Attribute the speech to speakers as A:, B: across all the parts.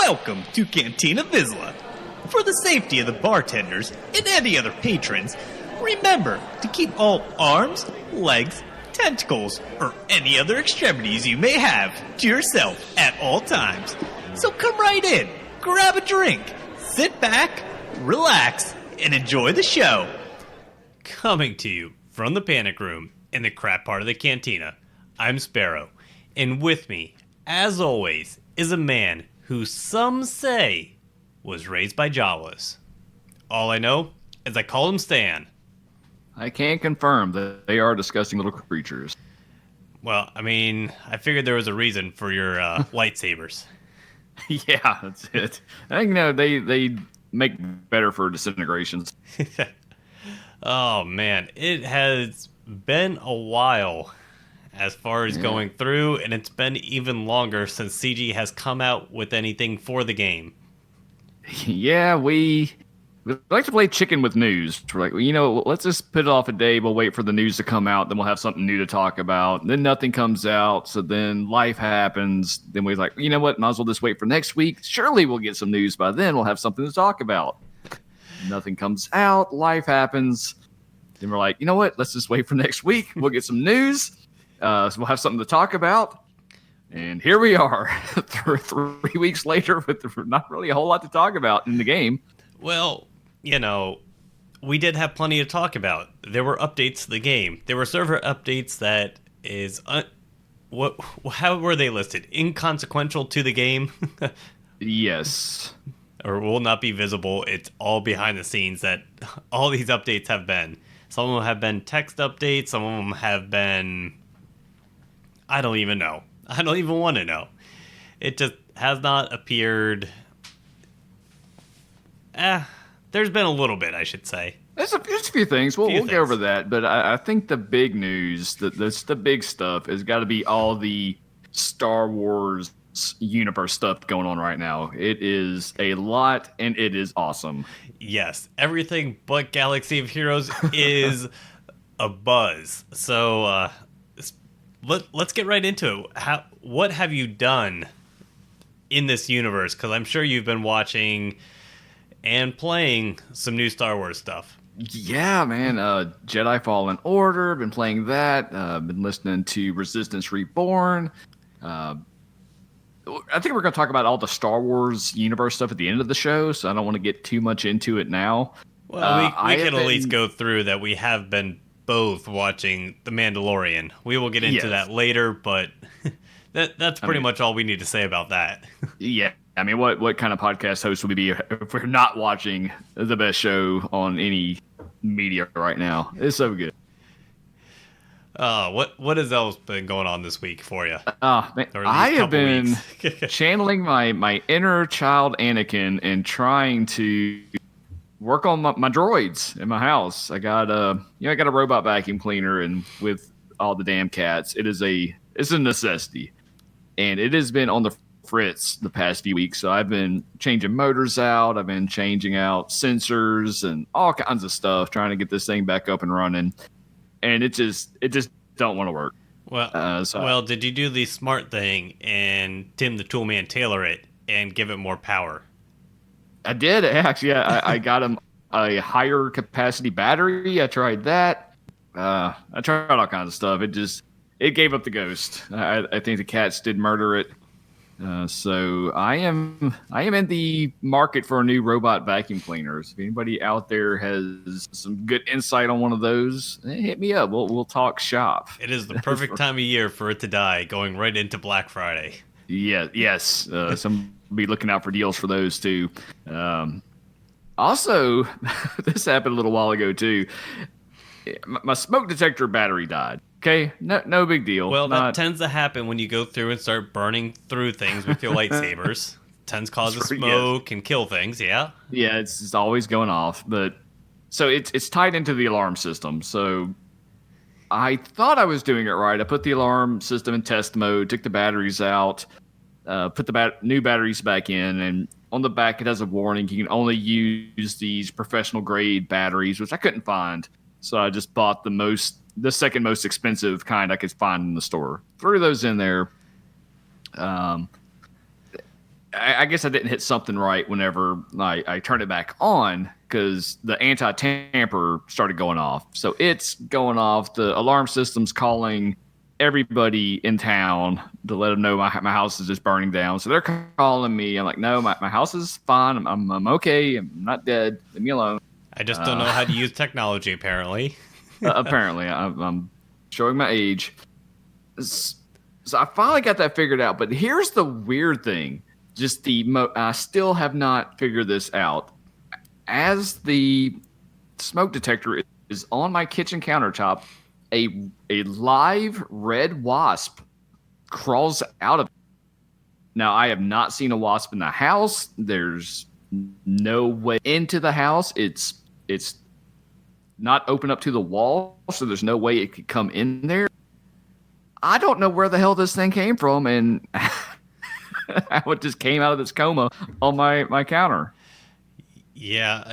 A: Welcome to Cantina Vizsla. For the safety of the bartenders and any other patrons, remember to keep all arms, legs, tentacles, or any other extremities you may have to yourself at all times. So come right in, grab a drink, sit back, relax, and enjoy the show. Coming to you from the Panic Room in the crap part of the cantina, I'm Sparrow, and with me, as always, is a man who some say was raised by Jawas. All I know is I call him Stan.
B: I can confirm that they are disgusting little creatures.
A: Well, I mean, I figured there was a reason for your lightsabers.
B: Yeah, that's it. I think, they make better for disintegrations.
A: Oh, man. It has been a while as far as going through, and it's been even longer since CG has come out with anything for the game.
B: Yeah, we like to play chicken with news. We're like, let's just put it off a day. We'll wait for the news to come out. Then we'll have something new to talk about. Then nothing comes out. So then life happens. Then we're like, you know what? Might as well just wait for next week. Surely we'll get some news by then. We'll have something to talk about. Nothing comes out. Life happens. Then we're like, you know what? Let's just wait for next week. We'll get some news. So we'll have something to talk about. And here we are, 3 weeks later with not really a whole lot to talk about in the game.
A: Well, we did have plenty to talk about. There were updates to the game. There were server updates that is... how were they listed? Inconsequential to the game?
B: Yes.
A: Or will not be visible. It's all behind the scenes that all these updates have been. Some of them have been text updates. Some of them have been... I don't even know. I don't even want to know. It just has not appeared. There's been a little bit, I should say.
B: There's a few things. We'll get over that. But I think the big news, the big stuff, has got to be all the Star Wars universe stuff going on right now. It is a lot, and it is awesome. Yes, everything but Galaxy of Heroes is a buzz. So let's get right into it. What have you done in this universe? Because I'm sure you've been watching and playing some new Star Wars stuff. Yeah, man. Jedi Fallen Order, been playing that. Been listening to Resistance Reborn. I think we're going to talk about all the Star Wars universe stuff at the end of the show, so I don't want to get too much into it now. Well, we can at least go through that we have been both watching The Mandalorian. We will get into that later, but that's pretty much all we need to say about that. Yeah. I mean, what kind of podcast host would we be if we're not watching the best show on any media right now? It's so good. What has else been going on this week for you? Man, I have been channeling my inner child Anakin and trying to work on my droids in my house. I got a robot vacuum cleaner, and with all the damn cats, it's a necessity, and it has been on the fritz the past few weeks. So I've been changing motors out. I've been changing out sensors and all kinds of stuff, trying to get this thing back up and running. And it just don't want to work. Well, did you do the smart thing and Tim the Toolman tailor it and give it more power? I did, actually. I got him a higher capacity battery. I tried that. I tried all kinds of stuff. It gave up the ghost. I think the cats did murder it. So I am in the market for a new robot vacuum cleaners. If anybody out there has some good insight on one of those, hit me up. We'll talk shop. It is the perfect time of year for it to die, going right into Black Friday. Yeah, yes. Some be looking out for deals for those too. Also, this happened a little while ago too. My smoke detector battery died. Okay, no big deal. Well, that tends to happen when you go through and start burning through things with your lightsabers. Tends to cause smoke and kill things, yeah? Yeah, it's always going off. But so it's tied into the alarm system. So I thought I was doing it right. I put the alarm system in test mode, took the batteries out, put the new batteries back in, and on the back it has a warning. You can only use these professional grade batteries, which I couldn't find. So I just bought the second most expensive kind I could find in the store. Threw those in there. I guess I didn't hit something right whenever I turned it back on because the anti-tamper started going off. So it's going off. The alarm system's calling everybody in town to let them know my house is just burning down. So they're calling me. I'm like, no, my house is fine. I'm okay. I'm not dead. Leave me alone.
C: I just don't know how to use technology, apparently.
B: Apparently, I'm showing my age. So I finally got that figured out. But here's the weird thing. I still have not figured this out. As the smoke detector is on my kitchen countertop, a live red wasp crawls out of it. Now, I have not seen a wasp in the house. There's no way into the house. It's not open up to the wall, so there's no way it could come in there. I don't know where the hell this thing came from, and how it just came out of this coma on my counter.
C: Yeah,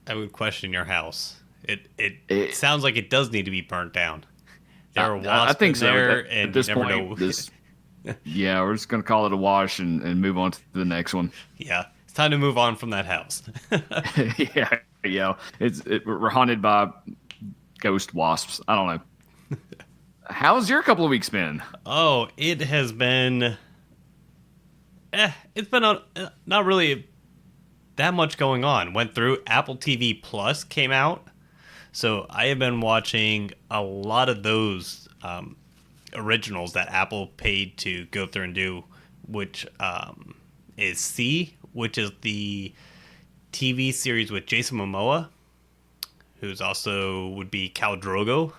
C: I would question your house. It sounds like it does need to be burnt down. There are wasps
B: I think
C: in there,
B: so.
C: and
B: at this
C: you never
B: point,
C: know.
B: Yeah, we're just going to call it a wash and move on to the next one.
C: Yeah, it's time to move on from that house.
B: yeah. We're haunted by ghost wasps. I don't know. How's your couple of weeks been?
C: Oh, it has been... it's been not really that much going on. Went through Apple TV Plus came out, so I have been watching a lot of those originals that Apple paid to go through and do, which is C, which is the TV series with Jason Momoa, who's also would be Khal Drogo.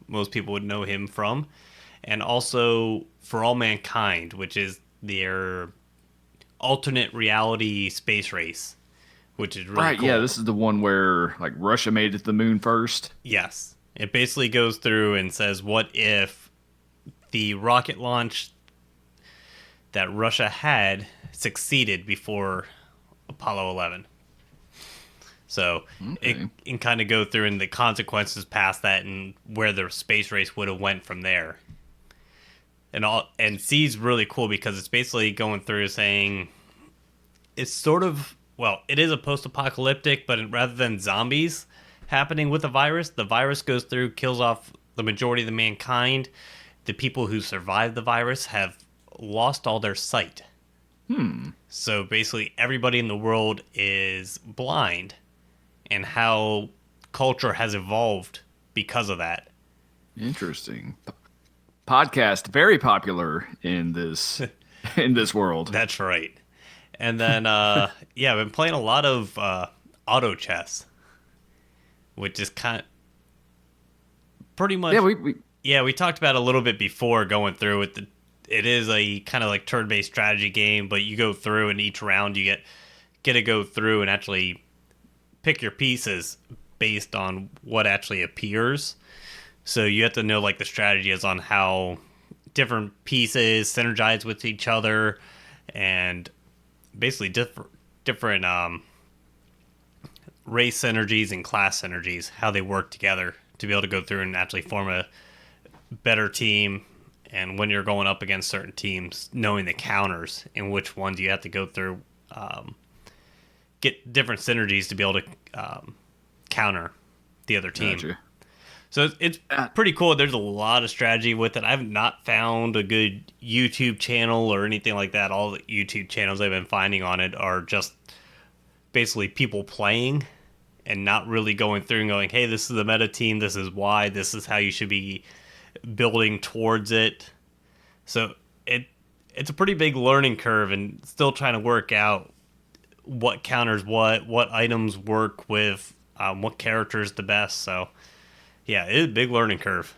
C: Most people would know him from, and also For All Mankind, which is their alternate reality space race, which is really cool.
B: Yeah, this is the one where like Russia made it to the moon first.
C: Yes, it basically goes through and says, what if the rocket launch that Russia had succeeded before Apollo 11? So it can kind of go through and the consequences past that and where the space race would have went from there. And C's really cool because it's basically going through saying it's sort of, well, it is a post-apocalyptic, but rather than zombies happening with the virus goes through, kills off the majority of the mankind. The people who survived the virus have lost all their sight. So basically everybody in the world is blind, and how culture has evolved because of that.
B: Interesting. Podcast very popular in this world.
C: That's right. And then I've been playing a lot of auto chess, which is kind of pretty much we talked about it a little bit before going through it. It is a kind of like turn-based strategy game, but you go through and each round you get to go through and actually pick your pieces based on what actually appears. So you have to know like the strategy is on how different pieces synergize with each other, and basically different race synergies and class synergies, how they work together to be able to go through and actually form a better team. And when you're going up against certain teams, knowing the counters and which ones you have to go through, get different synergies to be able to counter the other team.
B: Gotcha.
C: So it's pretty cool. There's a lot of strategy with it. I've not found a good YouTube channel or anything like that. All the YouTube channels I've been finding on it are just basically people playing and not really going through and going, hey, this is the meta team. This is why. This is how you should be building towards it. So it's a pretty big learning curve and still trying to work out what counters what items work with what character is the best. So yeah, it is a big learning curve.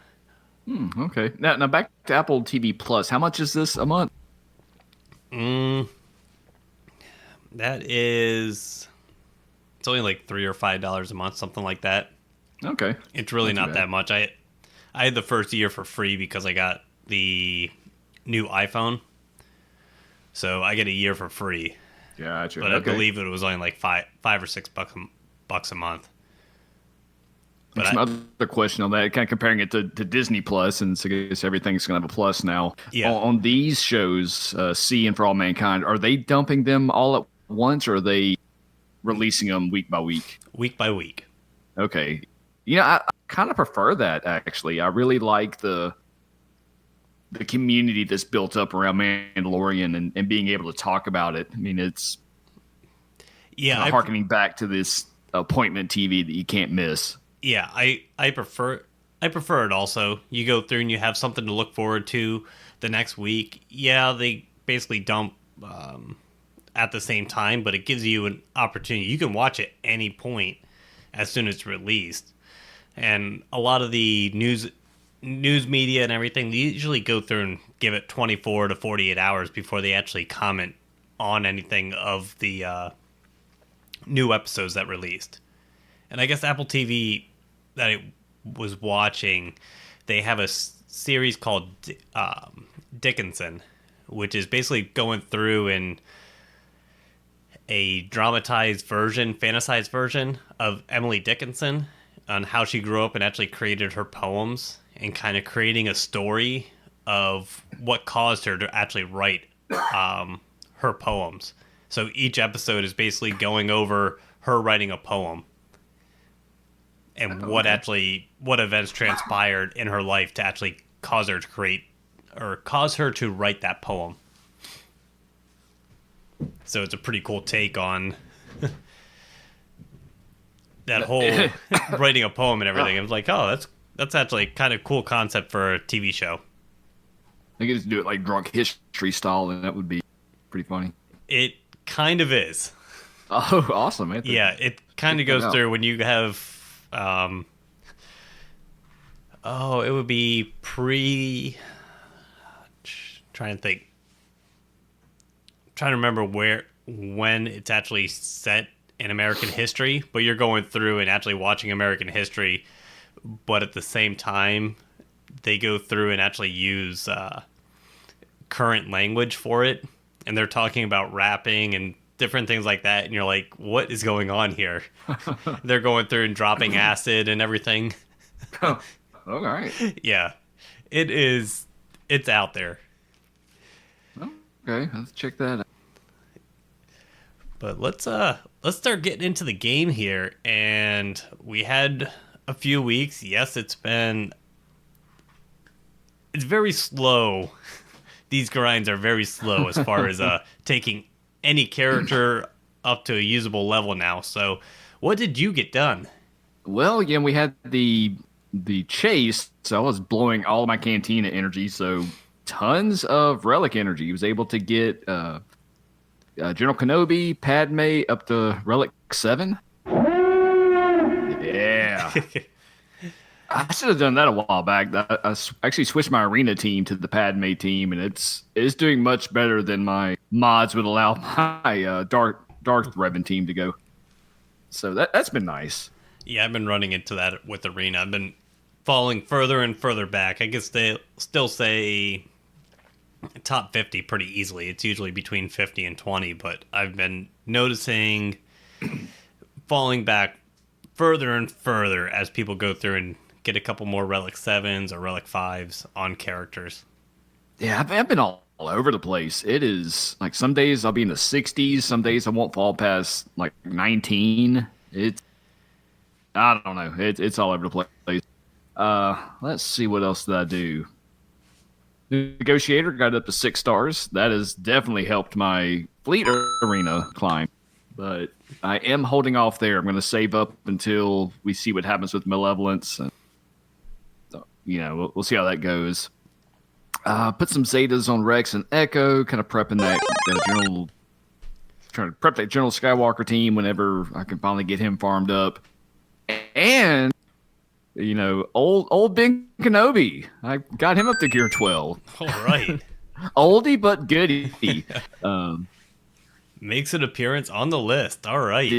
B: Okay. Now back to Apple TV Plus. How much is this a month?
C: That is, it's only like $3 or $5 a month, something like that.
B: Okay.
C: It's really not that much. I had the first year for free because I got the new iPhone, so I get a year for free.
B: Gotcha.
C: But I believe it was only like $5 or $6 a month.
B: But some other question on that, kind of comparing it to Disney Plus, and so I guess everything's going to have a plus now.
C: Yeah.
B: On these shows, See and For All Mankind, are they dumping them all at once, or are they releasing them week by week?
C: Week by week.
B: Okay. I kind of prefer that, actually. I really like the community that's built up around Mandalorian and being able to talk about it. I mean, it's harkening back to this appointment TV that you can't miss.
C: Yeah, I prefer it also. You go through and you have something to look forward to the next week. Yeah, they basically dump at the same time, but it gives you an opportunity. You can watch it any point as soon as it's released. And a lot of the news media and everything, they usually go through and give it 24 to 48 hours before they actually comment on anything of the new episodes that released. And I guess Apple TV that I was watching, they have a series called Dickinson, which is basically going through in a dramatized version, fantasized version of Emily Dickinson on how she grew up and actually created her poems and kind of creating a story of what caused her to actually write her poems. So each episode is basically going over her writing a poem and what events transpired in her life to actually cause her to create or cause her to write that poem. So it's a pretty cool take on that whole writing a poem and everything. It was like, oh, that's actually kind of cool concept for a TV show.
B: I could just do it like drunk history style, and that would be pretty funny.
C: It kind of is.
B: Oh, awesome!
C: Yeah, it kind of goes through when you have. It would be trying to remember when it's actually set in American history, but you're going through and actually watching American history, but at the same time they go through and actually use current language for it, and they're talking about rapping and different things like that, and you're like, what is going on here? They're going through and dropping acid and everything.
B: Oh, all right.
C: Yeah, it's out there.
B: Okay, let's check that out.
C: But let's start getting into the game here. And we had a few weeks. Yes, it's very slow. These grinds are very slow as far as taking any character up to a usable level now. So what did you get done?
B: Well, again, we had the chase, so I was blowing all my Cantina energy, so tons of relic energy. He was able to get General Kenobi, Padme up to relic 7. Yeah. I should have done that a while back. I actually switched my arena team to the Padme team, and it's doing much better than my mods would allow my Darth Revan team to go. So that's been nice.
C: Yeah, I've been running into that with arena. I've been falling further and further back. I guess they still say top 50 pretty easily. It's usually between 50 and 20, but I've been noticing falling back further and further as people go through and get a couple more relic 7s or relic 5s on characters.
B: Yeah, I've been all over the place. It is like some days I'll be in the 60s, some days I won't fall past like 19. I don't know. It's all over the place. Let's see, what else did I do? Negotiator got up to 6 stars. That has definitely helped my fleet arena climb. But I am holding off there. I'm going to save up until we see what happens with Malevolence. And, we'll see how that goes. Put some Zetas on Rex and Echo, kind of prepping that general. Trying to prep that General Skywalker team whenever I can finally get him farmed up. And old Ben Kenobi, I got him up to gear 12.
C: All right.
B: Oldie but goodie.
C: Makes an appearance on the list. All right.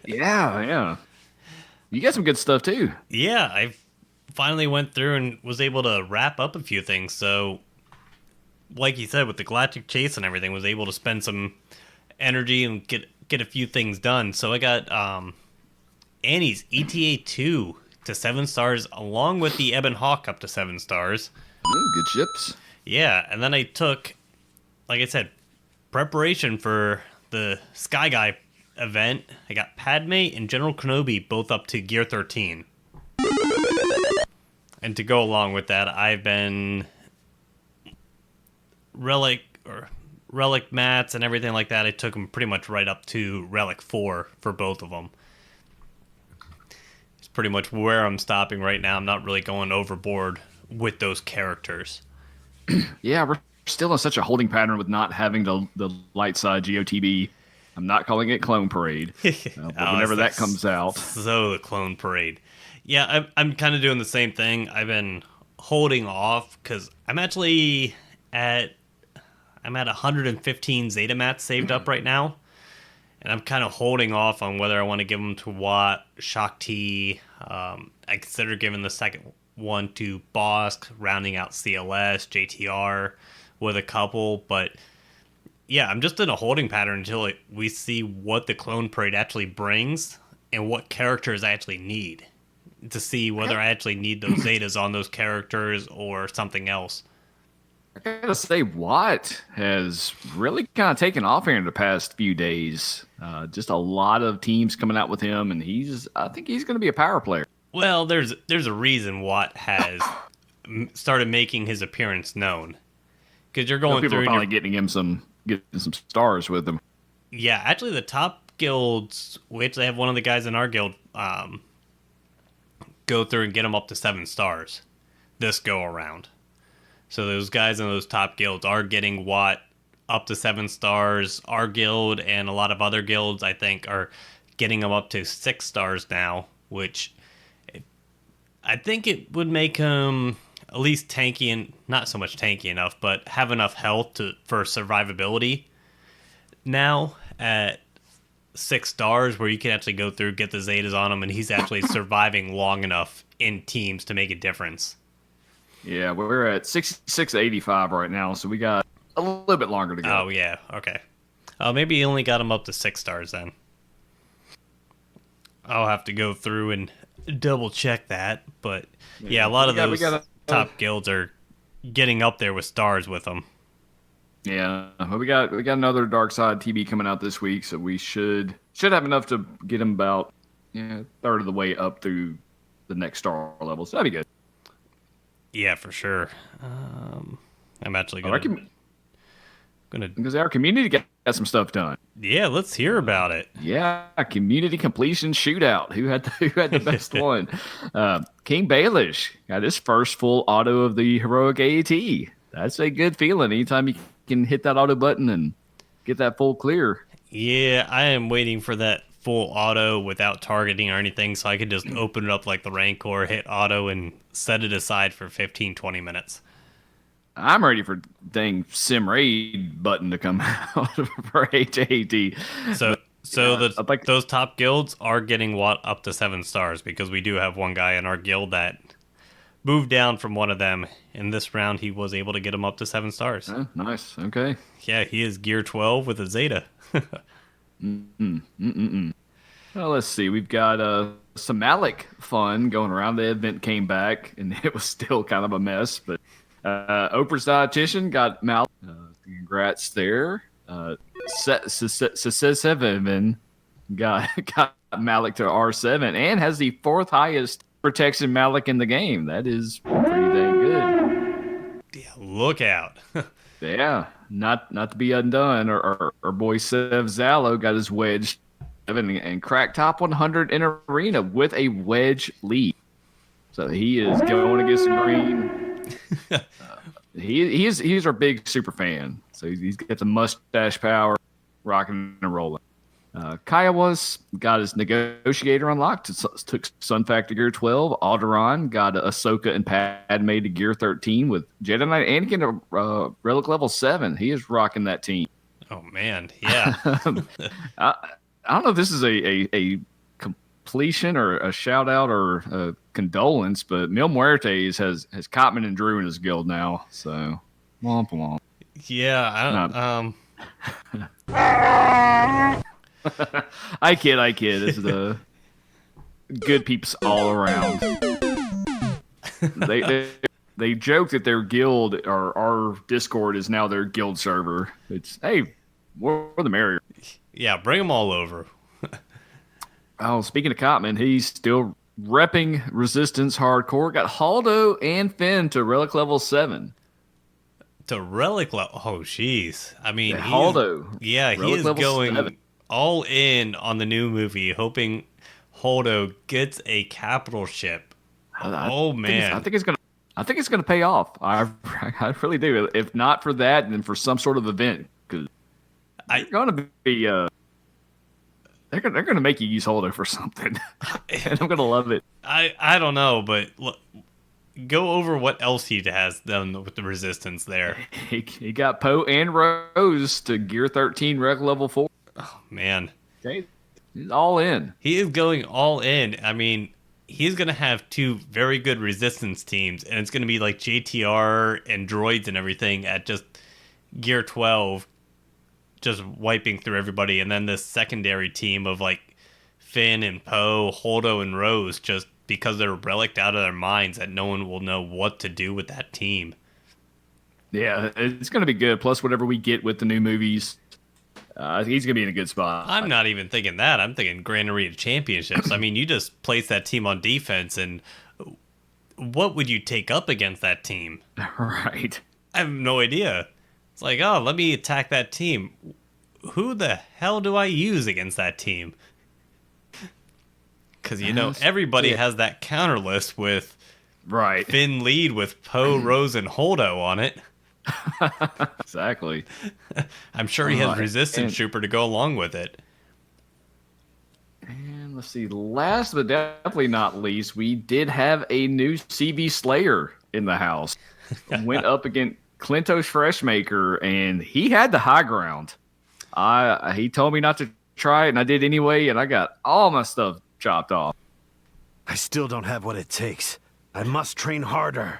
B: Yeah. You got some good stuff too.
C: Yeah, I finally went through and was able to wrap up a few things. So, like you said, with the Galactic Chase and everything, was able to spend some energy and get a few things done. So I got Annie's ETA 2 to 7 stars, along with the Ebon Hawk up to 7 stars.
B: Ooh, good ships.
C: Yeah, and then I took, like I said, preparation for the Sky Guy event. I got Padme and General Kenobi both up to Gear 13. And to go along with that, I've been Relic mats and everything like that. I took them pretty much right up to Relic 4 for both of them. It's pretty much where I'm stopping right now. I'm not really going overboard with those characters.
B: Yeah, we're still in such a holding pattern with not having the light side GOTB. I'm not calling it Clone Parade. But whenever that comes out.
C: So the Clone Parade. Yeah, I'm kind of doing the same thing. I've been holding off because I'm actually at 115 Zeta mats saved up right now. And I'm kind of holding off on whether I want to give them to Watt, Shaak Ti. I consider giving the second one to Bossk, rounding out CLS, JTR with a couple. But yeah, I'm just in a holding pattern until we see what the Clone Parade actually brings and what characters I actually need to see whether I actually need those Zetas on those characters or something else.
B: I gotta say, Watt has really kind of taken off here in the past few days. Just a lot of teams coming out with him, and I think he's going to be a power player.
C: Well, there's a reason Watt has started making his appearance known, because you're going
B: people
C: through.
B: People are probably getting some stars with him.
C: Yeah, actually, the top guilds, we actually have one of the guys in our guild go through and get him up to 7 stars this go around. So those guys in those top guilds are getting Watt up to 7 stars. Our guild and a lot of other guilds, I think, are getting them up to 6 stars now, which I think it would make him at least tanky, and not so much tanky enough, but have enough health for survivability now at 6 stars, where you can actually go through, get the Zetas on him, and he's actually surviving long enough in teams to make a difference.
B: Yeah, we're at 66-85 right now, so we got a little bit longer to go.
C: Oh, yeah, okay. Maybe you only got him up to 6 stars then. I'll have to go through and double check that, but yeah, a lot of those top guilds are getting up there with stars with them.
B: Yeah, but we got another Dark Side TB coming out this week, so we should have enough to get him about third of the way up through the next star level. So that'd be good.
C: Yeah, for sure. I'm actually gonna
B: because our community got some stuff done.
C: Yeah, let's hear about it.
B: Yeah, community completion shootout. Who had the best one? King Baelish got his first full auto of the heroic AAT. That's a good feeling. Anytime you can hit that auto button and get that full clear.
C: Yeah, I am waiting for that full auto without targeting or anything, so I could just open it up like the Rancor, hit auto, and set it aside for 15-20 minutes.
B: I'm ready for dang Sim Raid button to come out for HAT.
C: So those top guilds are getting Watt up to 7 stars, because we do have one guy in our guild that moved down from one of them. In this round, he was able to get him up to 7 stars.
B: Oh, nice. Okay.
C: Yeah, he is gear 12 with a Zeta.
B: Well, let's see. We've got some Malik fun going around. The event came back, and it was still kind of a mess. But Oprah's dietitian got Malik. Congrats there. Seven got Malik to R7 and has the 4th highest protection Malik in the game. That is pretty dang good.
C: Yeah, look out.
B: Yeah, not to be undone. Our boy Sev Zalo got his wedge and cracked top 100 in arena with a wedge lead. So he is going to get some green. He's our big super fan. So he's got the mustache power, rocking and rolling. Kiowa's got his negotiator unlocked. Took Sun Factor Gear 12. Alderaan got Ahsoka and Padme to Gear 13 with Jedi Knight Anakin to Relic level 7. He is rocking that team.
C: Oh, man. Yeah.
B: I don't know if this is a completion or a shout out or a condolence, but Mil Muertes has Cotman and Drew in his guild now. So, womp womp.
C: Yeah.
B: I kid. This is good peeps all around. They joke that their guild or our Discord is now their guild server. It's, hey, more the merrier.
C: Yeah, bring them all over.
B: Oh, speaking of Cotman, he's still repping Resistance hardcore. Got Haldo and Finn to Relic level 7.
C: To Relic level? Oh, jeez. I mean,
B: Haldo.
C: Yeah, he is going 7. All in on the new movie, hoping Haldo gets a capital ship. Man,
B: I think it's gonna pay off. I really do. If not for that, then for some sort of event, because they're gonna be they're gonna make you use Haldo for something, and I'm gonna love it.
C: I don't know, but look, go over what else he has done with the Resistance there.
B: He got Poe and Rose to Gear 13 Rec level 4.
C: Oh man,
B: okay. He's all in.
C: He is going all in. I mean, he's going to have 2 very good Resistance teams, and it's going to be like JTR and droids and everything at just Gear 12, just wiping through everybody. And then this secondary team of like Finn and Poe, Holdo and Rose, just because they're relicked out of their minds that no one will know what to do with that team.
B: Yeah, it's going to be good. Plus, whatever we get with the new movies, he's going to be in a good spot.
C: I'm not even thinking that. I'm thinking Grand Arena Championships. I mean, you just place that team on defense, and what would you take up against that team?
B: Right.
C: I have no idea. It's like, oh, let me attack that team. Who the hell do I use against that team? Because, everybody has that counter list with Finn lead with Poe, Rose, and Holdo on it.
B: Exactly.
C: I'm sure he has Resistance Trooper to go along with it.
B: And let's see, last but definitely not least, we did have a new CV Slayer in the house. Went up against Clintos Freshmaker, and he had the high ground. He told me not to try it, and I did anyway, and I got all my stuff chopped off.
D: I still don't have what it takes. I must train harder.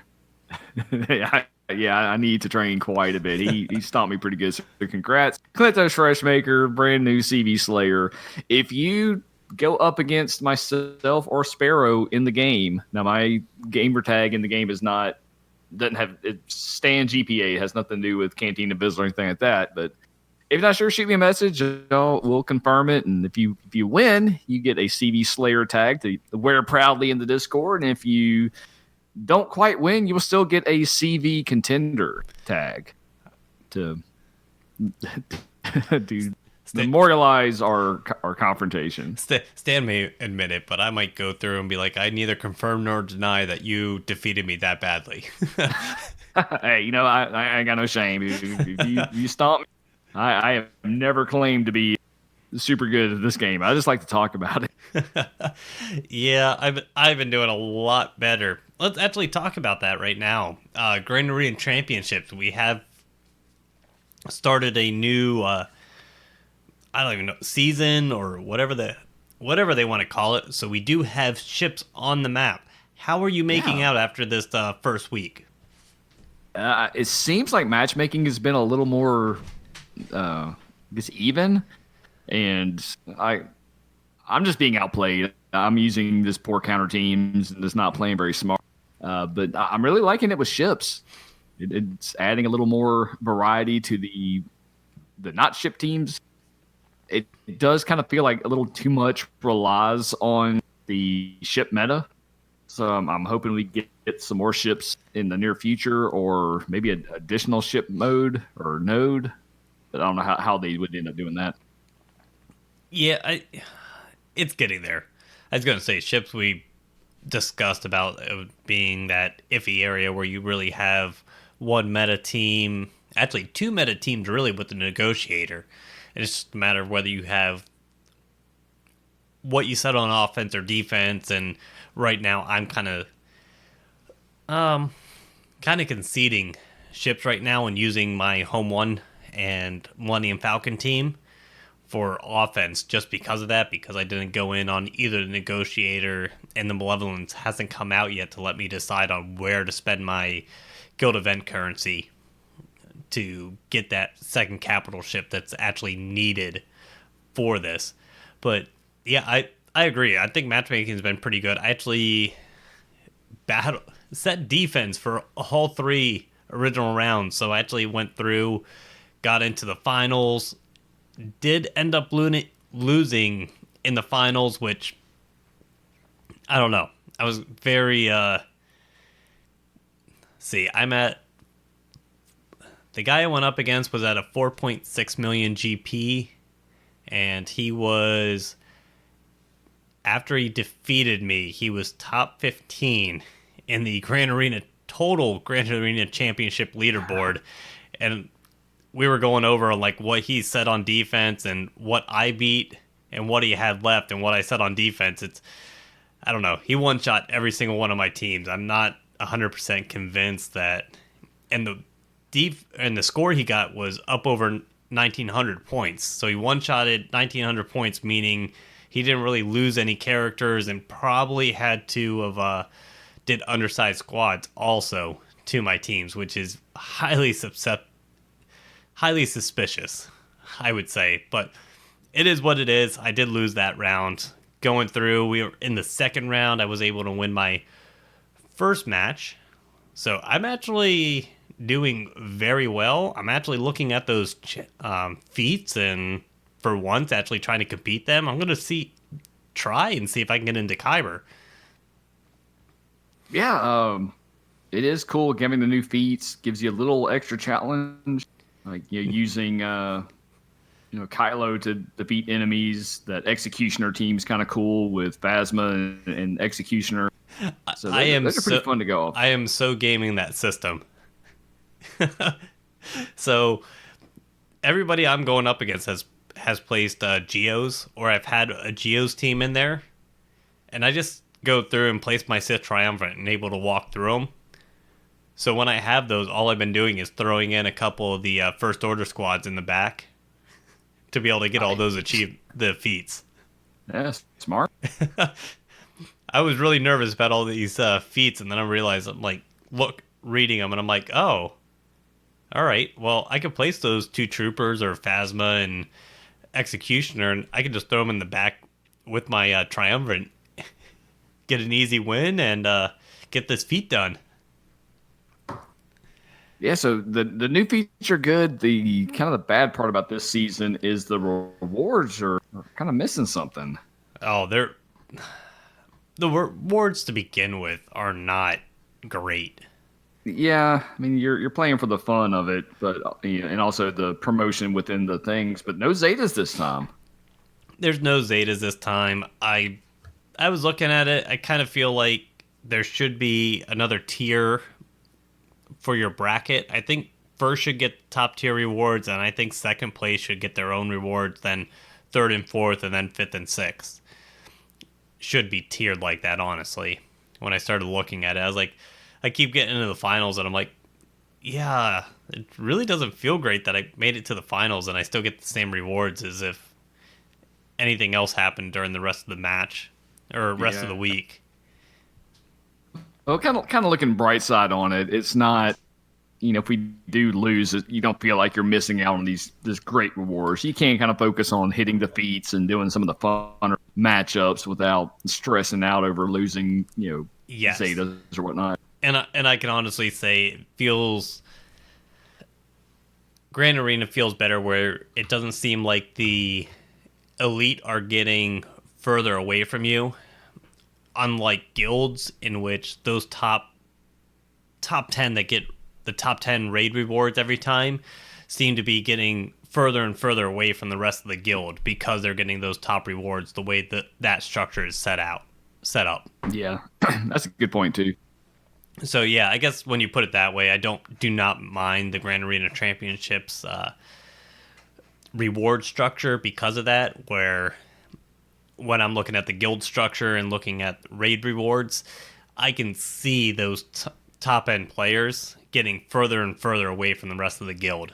B: Yeah, I need to train quite a bit. He stomped me pretty good. So congrats. Clintos Freshmaker, brand new CV Slayer. If you go up against myself or Sparrow in the game, now my gamer tag in the game doesn't have it stand GPA. It has nothing to do with Cantina Biz or anything like that. But if you're not sure, shoot me a message. We'll confirm it. And if you win, you get a CV Slayer tag to wear proudly in the Discord. And if you don't quite win, you will still get a CV Contender tag to memorialize our confrontation.
C: Stan may admit it, but I might go through and be like, I neither confirm nor deny that you defeated me that badly.
B: Hey, I ain't got no shame. If you stomp me, I have never claimed to be super good at this game. I just like to talk about it.
C: Yeah, I've been doing a lot better. Let's actually talk about that right now. Grand Arena Championships. We have started a new I don't even know, season or whatever they want to call it. So we do have ships on the map. How are you making out after this first week?
B: It seems like matchmaking has been a little more even, and I'm just being outplayed. I'm using this poor counter teams and just not playing very smart. But I'm really liking it with ships. It's adding a little more variety to the not ship teams. It does kind of feel like a little too much relies on the ship meta. So I'm hoping we get some more ships in the near future, or maybe an additional ship mode or node. But I don't know how they would end up doing that.
C: Yeah, it's getting there. I was going to say ships we discussed about being that iffy area where you really have one meta team, actually 2 meta teams really with the negotiator. And it's just a matter of whether you have what you set on offense or defense. And right now I'm kind of conceding ships right now and using my Home 1 and Millennium Falcon team for offense just because of that, because I didn't go in on either the negotiator, and the Malevolence hasn't come out yet to let me decide on where to spend my guild event currency to get that second capital ship that's actually needed for this. But yeah, I agree. I think matchmaking's been pretty good. I actually set defense for all 3 original rounds, so I actually went through, got into the finals, did end up losing in the finals, which I don't know. I was very I'm at the guy I went up against was at a 4.6 million GP, and he was, after he defeated me, he was top 15 in the total Grand Arena Championship leaderboard. And we were going over like what he said on defense and what I beat and what he had left and what I said on defense. I don't know. He one-shot every single one of my teams. I'm not 100% convinced that, and the score he got was up over 1,900 points. So he one-shotted 1,900 points, meaning he didn't really lose any characters and probably had to have did undersized squads also to my teams, which is highly suspicious, I would say. But it is what it is. I did lose that round. Going through, we were in the second round. I was able to win my first match. So I'm actually doing very well. I'm actually looking at those feats and for once actually trying to compete them. I'm going to try and see if I can get into Kyber.
B: Yeah, it is cool. Giving the new feats gives you a little extra challenge, like using Kylo to defeat enemies. That Executioner team's kind of cool with Phasma and Executioner. So those are pretty fun to go off.
C: I am so gaming that system. So everybody I'm going up against has placed Geos, or I've had a Geos team in there, and I just go through and place my Sith Triumvirate and able to walk through them. So when I have those, all I've been doing is throwing in a couple of the First Order squads in the back to be able to get all those the feats.
B: Yeah, smart.
C: I was really nervous about all these feats, and then I realized reading them, and I'm like, oh, all right, well, I could place those 2 troopers or Phasma and Executioner, and I could just throw them in the back with my Triumvirate, get an easy win, and get this feat done.
B: Yeah, so the new feats are good. The kind of the bad part about this season is the rewards are kind of missing something.
C: Oh, the rewards to begin with are not great.
B: Yeah, I mean you're playing for the fun of it, but and also the promotion within the things, but no Zetas this time.
C: There's no Zetas this time. I was looking at it. I kind of feel like there should be another tier for your bracket. I think first should get top tier rewards, and I think second place should get their own rewards, then third and fourth, and then fifth and sixth. Should be tiered like that, honestly. When I started looking at it, I was like, I keep getting into the finals, and I'm like, yeah, it really doesn't feel great that I made it to the finals, and I still get the same rewards as if anything else happened during the rest of the match, or rest of the week.
B: Well, kind of looking bright side on it, it's not, if we do lose, you don't feel like you're missing out on these great rewards. You can kind of focus on hitting the feats and doing some of the funner matchups without stressing out over losing,
C: yes,
B: Zetas or whatnot.
C: And I can honestly say Grand Arena feels better where it doesn't seem like the elite are getting further away from you. Unlike guilds, in which those top 10 that get the top 10 raid rewards every time seem to be getting further and further away from the rest of the guild because they're getting those top rewards the way that structure is set up.
B: Yeah, that's a good point too.
C: So yeah, I guess when you put it that way, I do not mind the Grand Arena Championships reward structure because of that, where when I'm looking at the guild structure and looking at raid rewards, I can see those top-end players getting further and further away from the rest of the guild.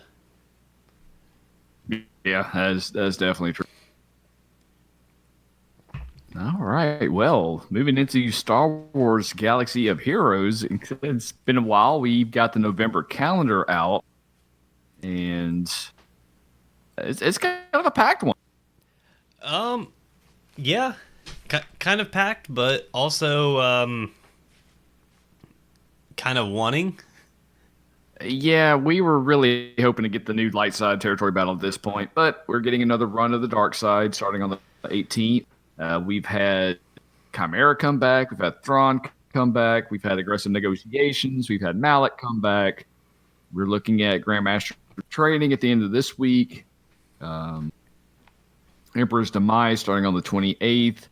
B: Yeah, that's definitely true. All right, well, moving into Star Wars Galaxy of Heroes, it's been a while. We've got the November calendar out, and it's kind of a packed one.
C: Yeah, kind of packed, but also kind of wanting.
B: Yeah, we were really hoping to get the new light side territory battle at this point, but we're getting another run of the dark side starting on the 18th. We've had Chimera come back. We've had Thrawn come back. We've had aggressive negotiations. We've had Malak come back. We're looking at Grandmaster training at the end of this week. Emperor's Demise starting on the 28th.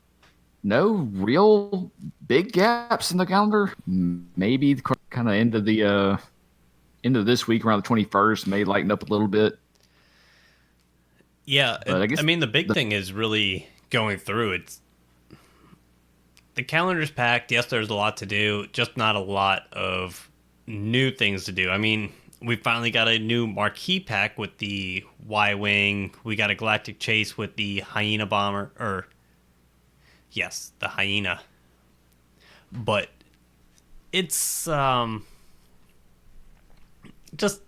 B: No real big gaps in the calendar. Maybe kind of end of this week around the 21st may lighten up a little bit.
C: Yeah, I mean, the big thing is really going through. It's the calendar's packed. Yes, there's a lot to do, just not a lot of new things to do. I mean, we finally got a new marquee pack with the Y-Wing. We got a Galactic Chase with the Hyena Bomber, yes, the Hyena. But it's just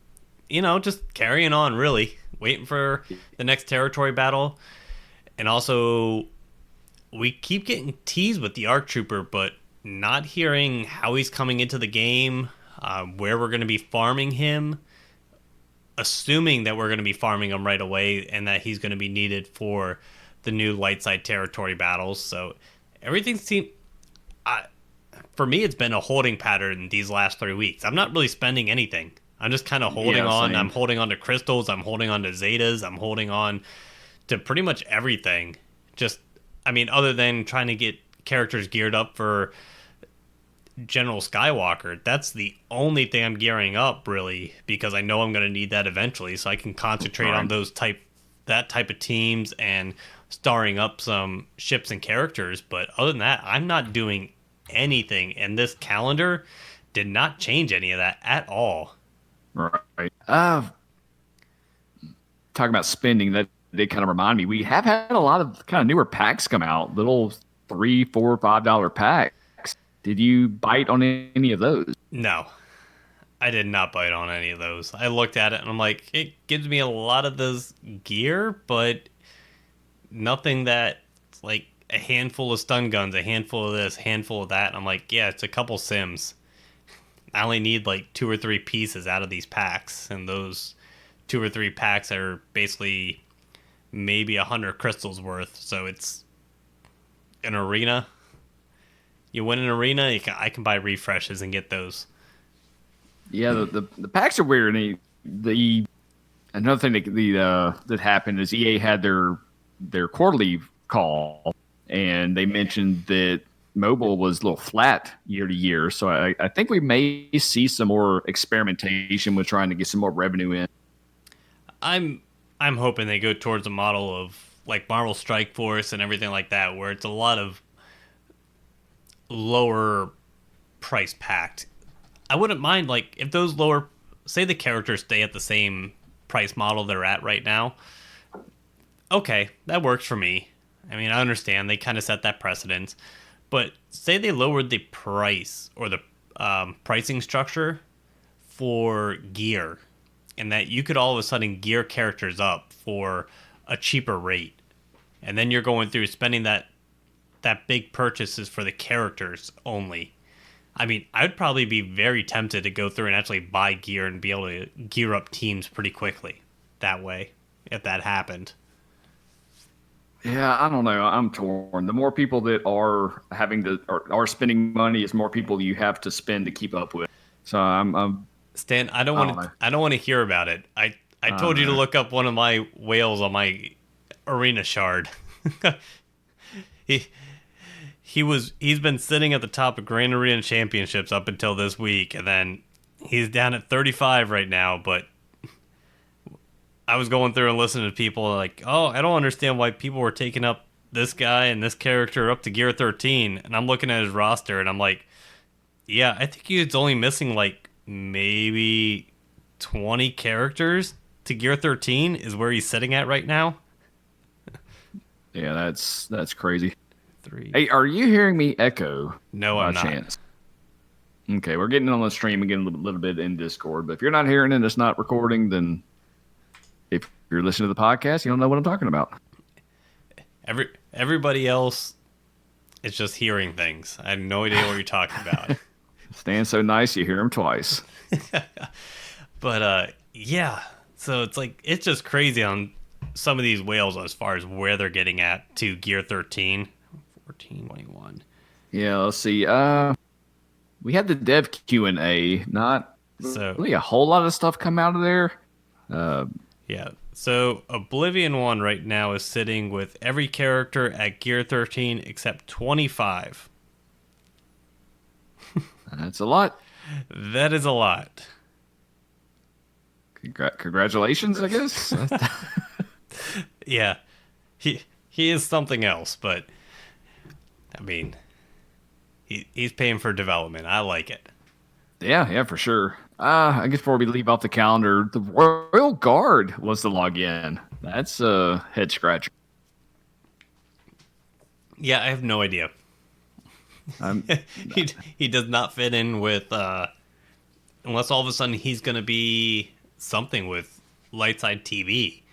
C: carrying on, really, waiting for the next territory battle. And also, we keep getting teased with the ARC Trooper, but not hearing how he's coming into the game, where we're going to be farming him, assuming that we're going to be farming him right away and that he's going to be needed for the new light side territory battles. So everything seems... for me, it's been a holding pattern these last 3 weeks. I'm not really spending anything. I'm just kind of holding on. Same. I'm holding on to crystals. I'm holding on to Zetas. I'm holding on to pretty much everything. Just, I mean, other than trying to get characters geared up for General Skywalker. That's the only thing I'm gearing up, really, because I know I'm going to need that eventually, so I can concentrate on that type of teams and starring up some ships and characters. But other than that, I'm not doing anything, and this calendar did not change any of that at all.
B: Right. Talking about spending, that did kind of remind me. We have had a lot of kind of newer packs come out, little $3, $4, $5 packs. Did you bite on any of those?
C: No, I did not bite on any of those. I looked at it and I'm like, it gives me a lot of this gear, but nothing that's like a handful of stun guns, a handful of this, handful of that. And I'm like, yeah, it's a couple sims. I only need like 2 or 3 pieces out of these packs, and those 2 or 3 packs are basically maybe 100 crystals worth. So it's an arena. You win an arena, I can buy refreshes and get those.
B: Yeah, the packs are weird. Another thing that happened is EA had their quarterly call, and they mentioned that mobile was a little flat year to year. So I think we may see some more experimentation with trying to get some more revenue in.
C: I'm hoping they go towards a model of like Marvel Strike Force and everything like that, where it's a lot of lower price packed. I wouldn't mind, like, if those lower, say the characters stay at the same price model they're at right now. Okay, that works for me. I mean, I understand they kind of set that precedence. But say they lowered the price or the pricing structure for gear, and that you could all of a sudden gear characters up for a cheaper rate. And then you're going through spending that big purchases for the characters only. I mean, I would probably be very tempted to go through and actually buy gear and be able to gear up teams pretty quickly that way, if that happened.
B: Yeah, I don't know. I'm torn. The more people that are are spending money, is more people you have to spend to keep up with. So I'm
C: Stan, I don't want to hear about it. I told you to look up one of my whales on my arena shard. He's been sitting at the top of Grand Arena Championships up until this week, and then he's down at 35 right now, but I was going through and listening to people like, oh, I don't understand why people were taking up this guy and this character up to Gear 13. And I'm looking at his roster and I'm like, yeah, I think he's only missing like maybe 20 characters to Gear 13 is where he's sitting at right now.
B: Yeah, that's crazy.
C: 3.
B: Hey, are you hearing me echo?
C: No, I'm not.
B: Chance? Okay, we're getting on the stream and getting a little bit in Discord. But if you're not hearing it, it's not recording, then if you're listening to the podcast, you don't know what I'm talking about.
C: Everybody else It's just hearing things. I have no idea what you're talking about.
B: Stand so nice, you hear him twice.
C: But yeah, so it's just crazy on some of these whales as far as where they're getting at to Gear 13, 14, 21.
B: Yeah, let's see. We had the dev Q&A. Not really a whole lot of stuff come out of there.
C: Yeah. So Oblivion 1 right now is sitting with every character at Gear 13 except 25.
B: That's a lot.
C: That is a lot.
B: Congratulations, I guess.
C: Yeah. He is something else, but I mean, he's paying for development. I like it.
B: Yeah, for sure. I guess before we leave off the calendar, the Royal Guard was the login. That's a head scratcher.
C: Yeah, I have no idea. He does not fit in with unless all of a sudden he's going to be something with Lightside TV.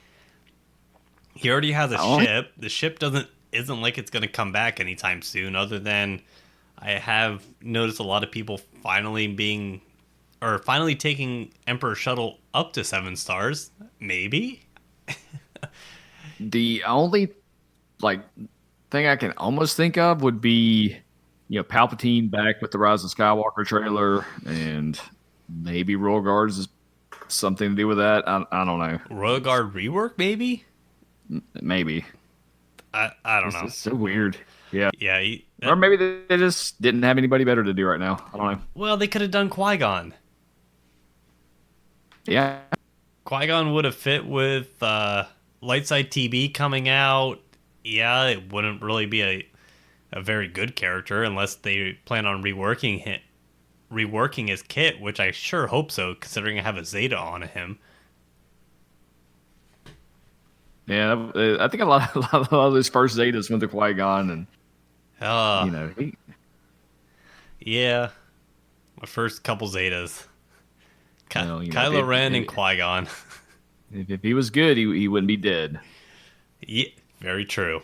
C: He already has a ship. The ship isn't like it's going to come back anytime soon, other than I have noticed a lot of people finally taking Emperor Shuttle up to 7 stars. Maybe.
B: The only thing I can almost think of would be, Palpatine back with the Rise of Skywalker trailer, and maybe Royal Guards is something to do with that. I don't know.
C: Royal Guard rework, maybe.
B: Maybe.
C: I don't know.
B: It's so weird. Yeah.
C: Yeah.
B: Or maybe they just didn't have anybody better to do right now. I don't know.
C: Well, they could have done Qui-Gon.
B: Yeah.
C: Qui-Gon would have fit with Lightside TV coming out. Yeah, it wouldn't really be a very good character unless they plan on reworking his kit, which I sure hope so, considering I have a Zeta on him.
B: Yeah, I think a lot of those first Zetas went to Qui-Gon, and
C: yeah, my first couple Zetas, Kylo Ren and Qui-Gon.
B: If he was good, he wouldn't be dead.
C: Yeah, very true.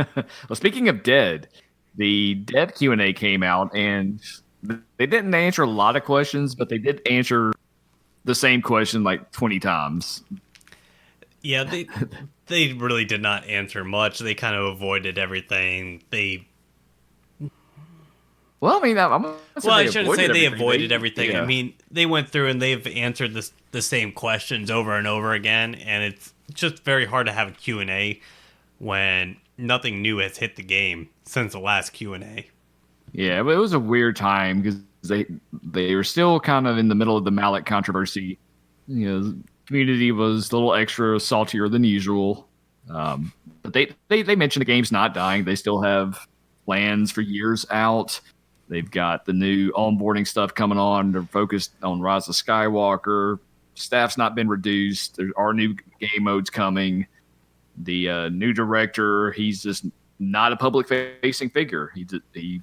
B: Well, speaking of dead, the dev Q&A came out, and they didn't answer a lot of questions, but they did answer the same question like 20 times.
C: Yeah, they really did not answer much. They kind of avoided everything.
B: Well, I mean,
C: I shouldn't say they avoided everything.
B: Yeah.
C: I mean, they went through and they've answered the same questions over and over again, and it's just very hard to have a Q&A when nothing new has hit the game since the last Q&A.
B: Yeah, but it was a weird time because they were still kind of in the middle of the Malak controversy. Community was a little extra saltier than usual. But they mentioned the game's not dying. They still have plans for years out. They've got the new onboarding stuff coming on. They're focused on Rise of Skywalker. Staff's not been reduced. There are new game modes coming. The new director, he's just not a public-facing figure. He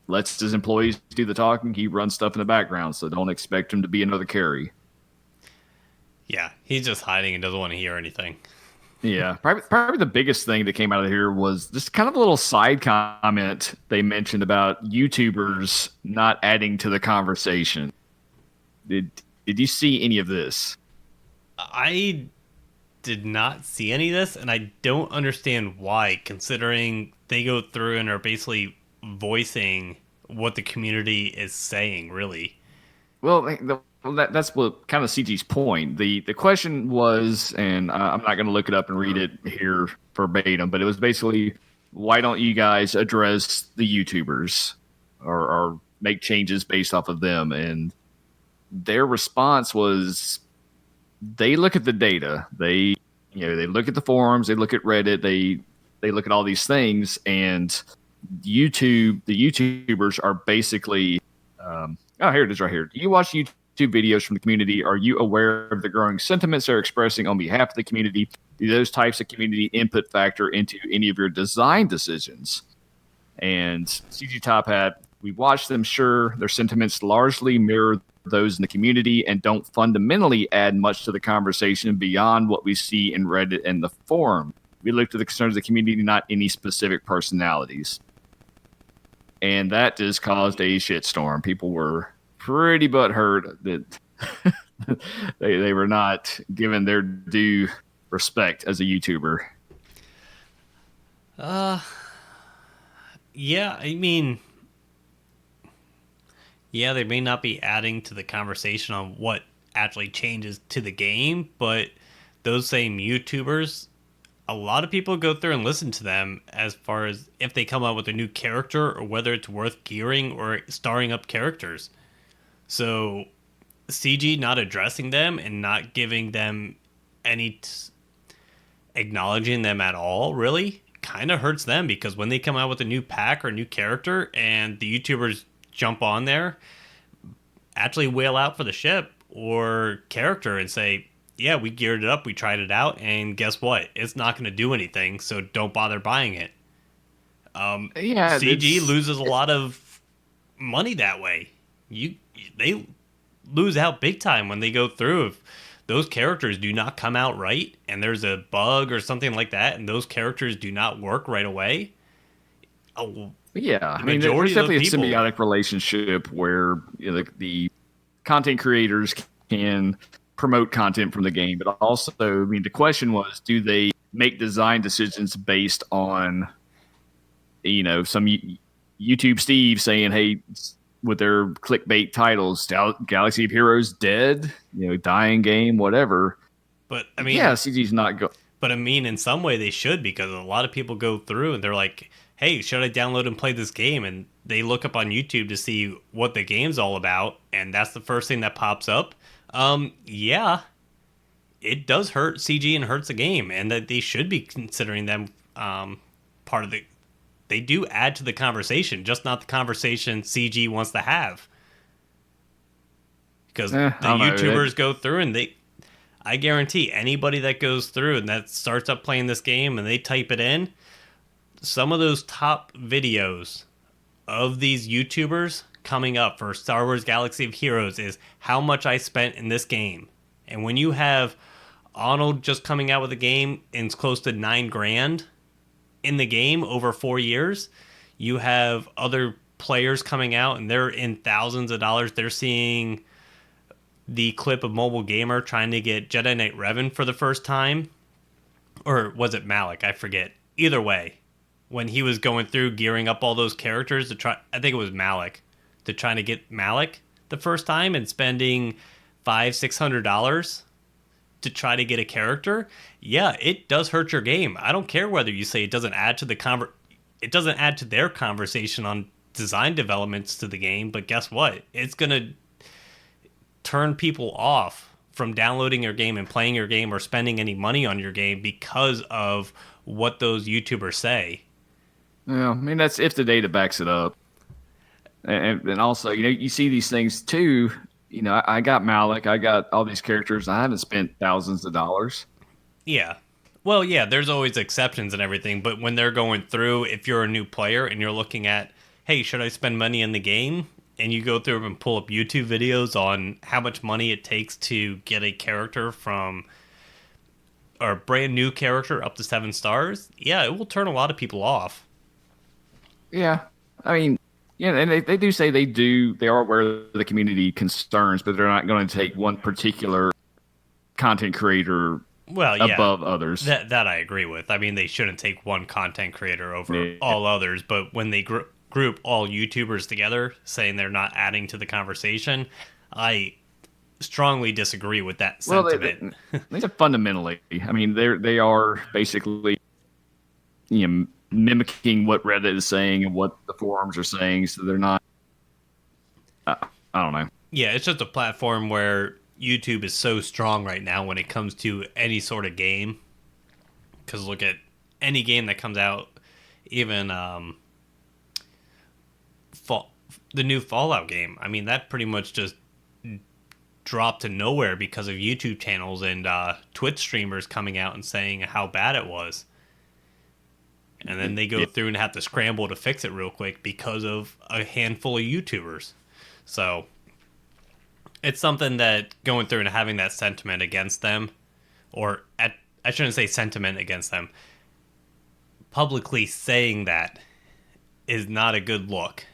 B: lets his employees do the talking. He runs stuff in the background, so don't expect him to be another Carrie.
C: Yeah, he's just hiding and doesn't want to hear anything.
B: Yeah, probably the biggest thing that came out of here was just kind of a little side comment they mentioned about YouTubers not adding to the conversation. Did you see any of this?
C: I did not see any of this, and I don't understand why, considering they go through and are basically voicing what the community is saying, really.
B: Well, that's what kind of CG's point. The question was, and I'm not going to look it up and read it here verbatim, but it was basically, why don't you guys address the YouTubers or make changes based off of them? And their response was, they look at the data. They look at the forums, they look at Reddit, they look at all these things, and the YouTubers are basically here it is right here. Do you watch YouTube videos from the community? Are you aware of the growing sentiments they're expressing on behalf of the community? Do those types of community input factor into any of your design decisions? And CG Top Hat, we watched them. Sure, their sentiments largely mirror those in the community and don't fundamentally add much to the conversation beyond what we see in Reddit and the forum. We look to the concerns of the community, not any specific personalities. and that just caused a shitstorm. People were pretty butthurt that they were not given their due respect as a YouTuber.
C: Yeah, I mean, yeah, they may not be adding to the conversation on what actually changes to the game, but those same YouTubers, a lot of people go through and listen to them as far as if they come out with a new character or whether it's worth gearing or starring up characters. So CG not addressing them and not giving them any acknowledging them at all really kind of hurts them, because when they come out with a new pack or new character and the YouTubers jump on there, actually wail out for the ship or character and say, yeah, we geared it up, we tried it out, and guess what? It's not going to do anything, so don't bother buying it. CG loses a lot of money that way. They lose out big time when they go through. If those characters do not come out right and there's a bug or something like that and those characters do not work right away,
B: yeah, I mean, there's definitely a symbiotic relationship where the content creators can promote content from the game, but also, I mean, the question was, do they make design decisions based on, some YouTube Steve saying, hey, with their clickbait titles, Galaxy of Heroes dead, dying game, whatever.
C: But I mean,
B: yeah, CG's not go.
C: But I mean, in some way they should, because a lot of people go through and they're like, hey, should I download and play this game? And they look up on YouTube to see what the game's all about, and that's the first thing that pops up. Yeah, it does hurt CG and hurts the game, and that they should be considering them part of the. They do add to the conversation, just not the conversation CG wants to have. Because the YouTubers go through and I guarantee anybody that goes through and that starts up playing this game and they type it in, some of those top videos of these YouTubers coming up for Star Wars Galaxy of Heroes is how much I spent in this game. And when you have Arnold just coming out with a game and it's close to $9,000 in the game over 4 years, you have other players coming out and they're in thousands of dollars. They're seeing the clip of Mobile Gamer trying to get Jedi Knight Revan for the first time, or was it Malik? I forget. Either way, when he was going through gearing up all those characters to try, I think it was Malik, to trying to get Malik the first time and spending $500-$600 to try to get a character. Yeah, it does hurt your game. I don't care whether you say it doesn't add to it doesn't add to their conversation on design developments to the game, but guess what? It's gonna turn people off from downloading your game and playing your game or spending any money on your game because of what those YouTubers say.
B: Yeah, I mean, that's if the data backs it up. And also, you see these things too. I got Malik, I got all these characters. I haven't spent thousands of dollars.
C: Yeah. Well, yeah, there's always exceptions and everything, but when they're going through, if you're a new player and you're looking at, hey, should I spend money in the game? And you go through and pull up YouTube videos on how much money it takes to get a character or a brand new character up to 7 stars, yeah, it will turn a lot of people off.
B: Yeah. I mean, yeah, and they do say they are aware of the community concerns, but they're not going to take one particular content creator above others.
C: That I agree with. I mean, they shouldn't take one content creator over all others, but when they group all YouTubers together saying they're not adding to the conversation, I strongly disagree with that sentiment.
B: They fundamentally, I mean, they are basically mimicking what Reddit is saying and what the forums are saying, so they're not. I don't know.
C: Yeah, it's just a platform where YouTube is so strong right now when it comes to any sort of game. Because look at any game that comes out, even the new Fallout game. I mean, that pretty much just dropped to nowhere because of YouTube channels and Twitch streamers coming out and saying how bad it was. And then they go through and have to scramble to fix it real quick because of a handful of YouTubers. So it's something that going through and having that sentiment against them, I shouldn't say sentiment against them, publicly saying that is not a good look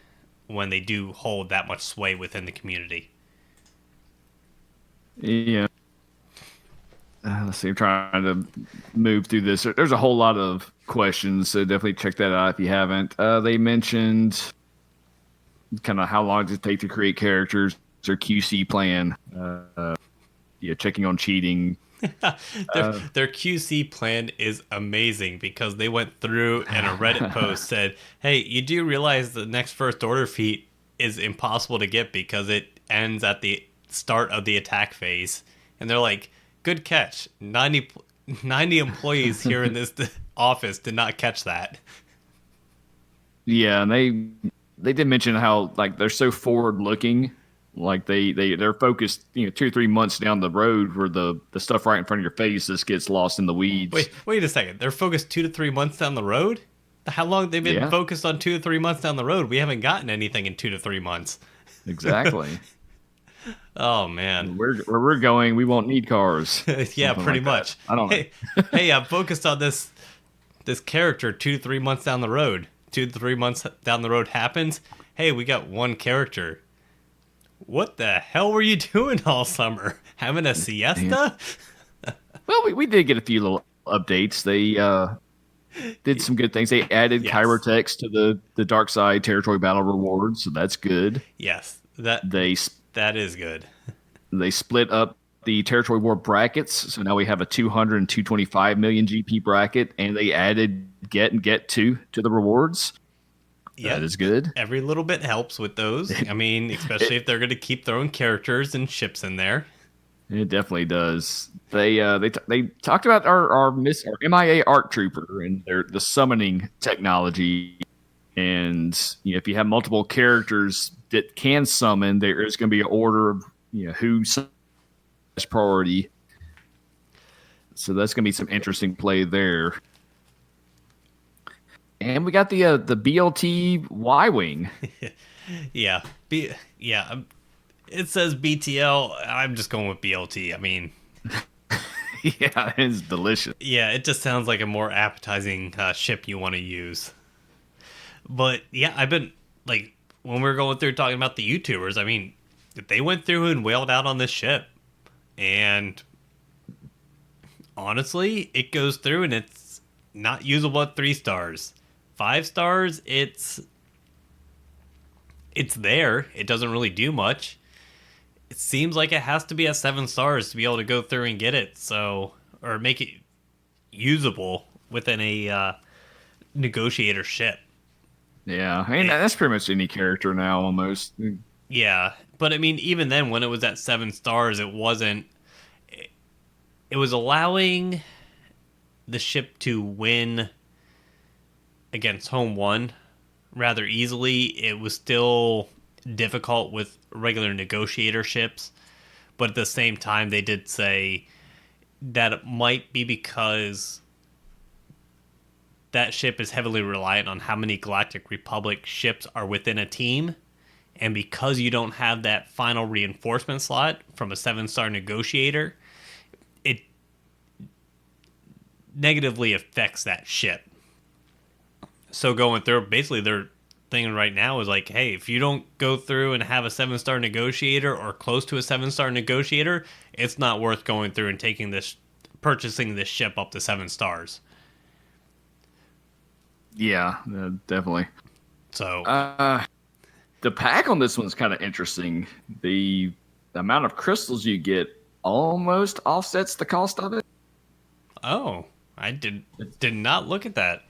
C: when they do hold that much sway within the community.
B: Yeah. Let's see. I'm trying to move through this. There's a whole lot of questions, so definitely check that out if you haven't. They mentioned kind of how long does it take to create characters, their QC plan, checking on cheating.
C: Their QC plan is amazing because they went through and a Reddit post said, hey, you do realize the next first order feat is impossible to get because it ends at the start of the attack phase. And they're like, good catch. 90 employees here in this office did not catch that.
B: Yeah, and they did mention how like they're so forward looking. Like they're focused, 2 or 3 months down the road where the stuff right in front of your face just gets lost in the weeds.
C: Wait a second. They're focused 2 to 3 months down the road? How long they've been focused on 2 to 3 months down the road? We haven't gotten anything in 2 to 3 months.
B: Exactly.
C: Oh man.
B: Where we're going, we won't need cars.
C: Yeah, pretty much.
B: I don't know.
C: Hey, I'm focused on this character 2 to 3 months down the road. 2 to 3 months down the road happens. Hey, we got one character. What the hell were you doing all summer? Having a siesta?
B: Well, we did get a few little updates. They did some good things. They added Kyrotex to the Dark Side Territory Battle rewards, so that's good.
C: Yes, that is good.
B: They split up the Territory War brackets, so now we have a 200 and 225 million GP bracket, and they added Get and Get 2 to the rewards. Yeah, that is good.
C: Every little bit helps with those. I mean, especially if they're going to keep throwing characters and ships in there.
B: It definitely does. They talked about our MIA ARC Trooper and the summoning technology. And if you have multiple characters that can summon, there is going to be an order of who's priority. So that's going to be some interesting play there. And we got the BLT Y-Wing.
C: Yeah. It says BTL. I'm just going with BLT. I mean...
B: Yeah, it's delicious.
C: Yeah, it just sounds like a more appetizing ship you want to use. But, yeah, I've been... Like, when we were going through talking about the YouTubers, I mean, they went through and wailed out on this ship. And... honestly, it goes through and it's not usable at 3 stars. 5 stars, it's there. It doesn't really do much. It seems like it has to be at 7 stars to be able to go through and get it, or make it usable within a negotiator ship.
B: Yeah, I mean that's pretty much any character now almost.
C: Yeah, but I mean even then when it was at 7 stars, it wasn't. It was allowing the ship to win against Home 1 rather easily. It was still difficult with regular negotiator ships, but at the same time they did say that it might be because that ship is heavily reliant on how many Galactic Republic ships are within a team, and because you don't have that final reinforcement slot from a 7-star negotiator, it negatively affects that ship. So going through, basically their thing right now is like, hey, if you don't go through and have a 7-star negotiator or close to a 7-star negotiator, it's not worth going through and purchasing this ship up to 7 stars.
B: Yeah, definitely.
C: So
B: the pack on this one's kind of interesting. The amount of crystals you get almost offsets the cost of it.
C: Oh, I did not look at that.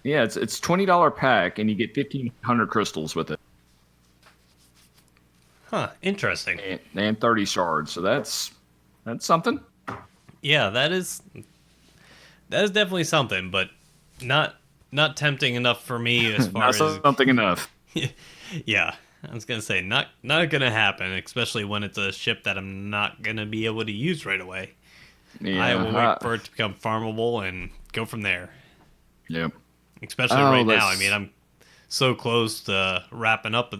B: Yeah, it's $20 pack, and you get 1,500 crystals with it.
C: Huh, interesting.
B: And 30 shards, so that's something.
C: Yeah, that is definitely something, but not tempting enough for me as far as
B: something enough.
C: Yeah, I was gonna say not gonna happen, especially when it's a ship that I'm not gonna be able to use right away. Yeah, I will wait for it to become farmable and go from there.
B: Yep.
C: Especially right now. I mean, I'm so close to wrapping up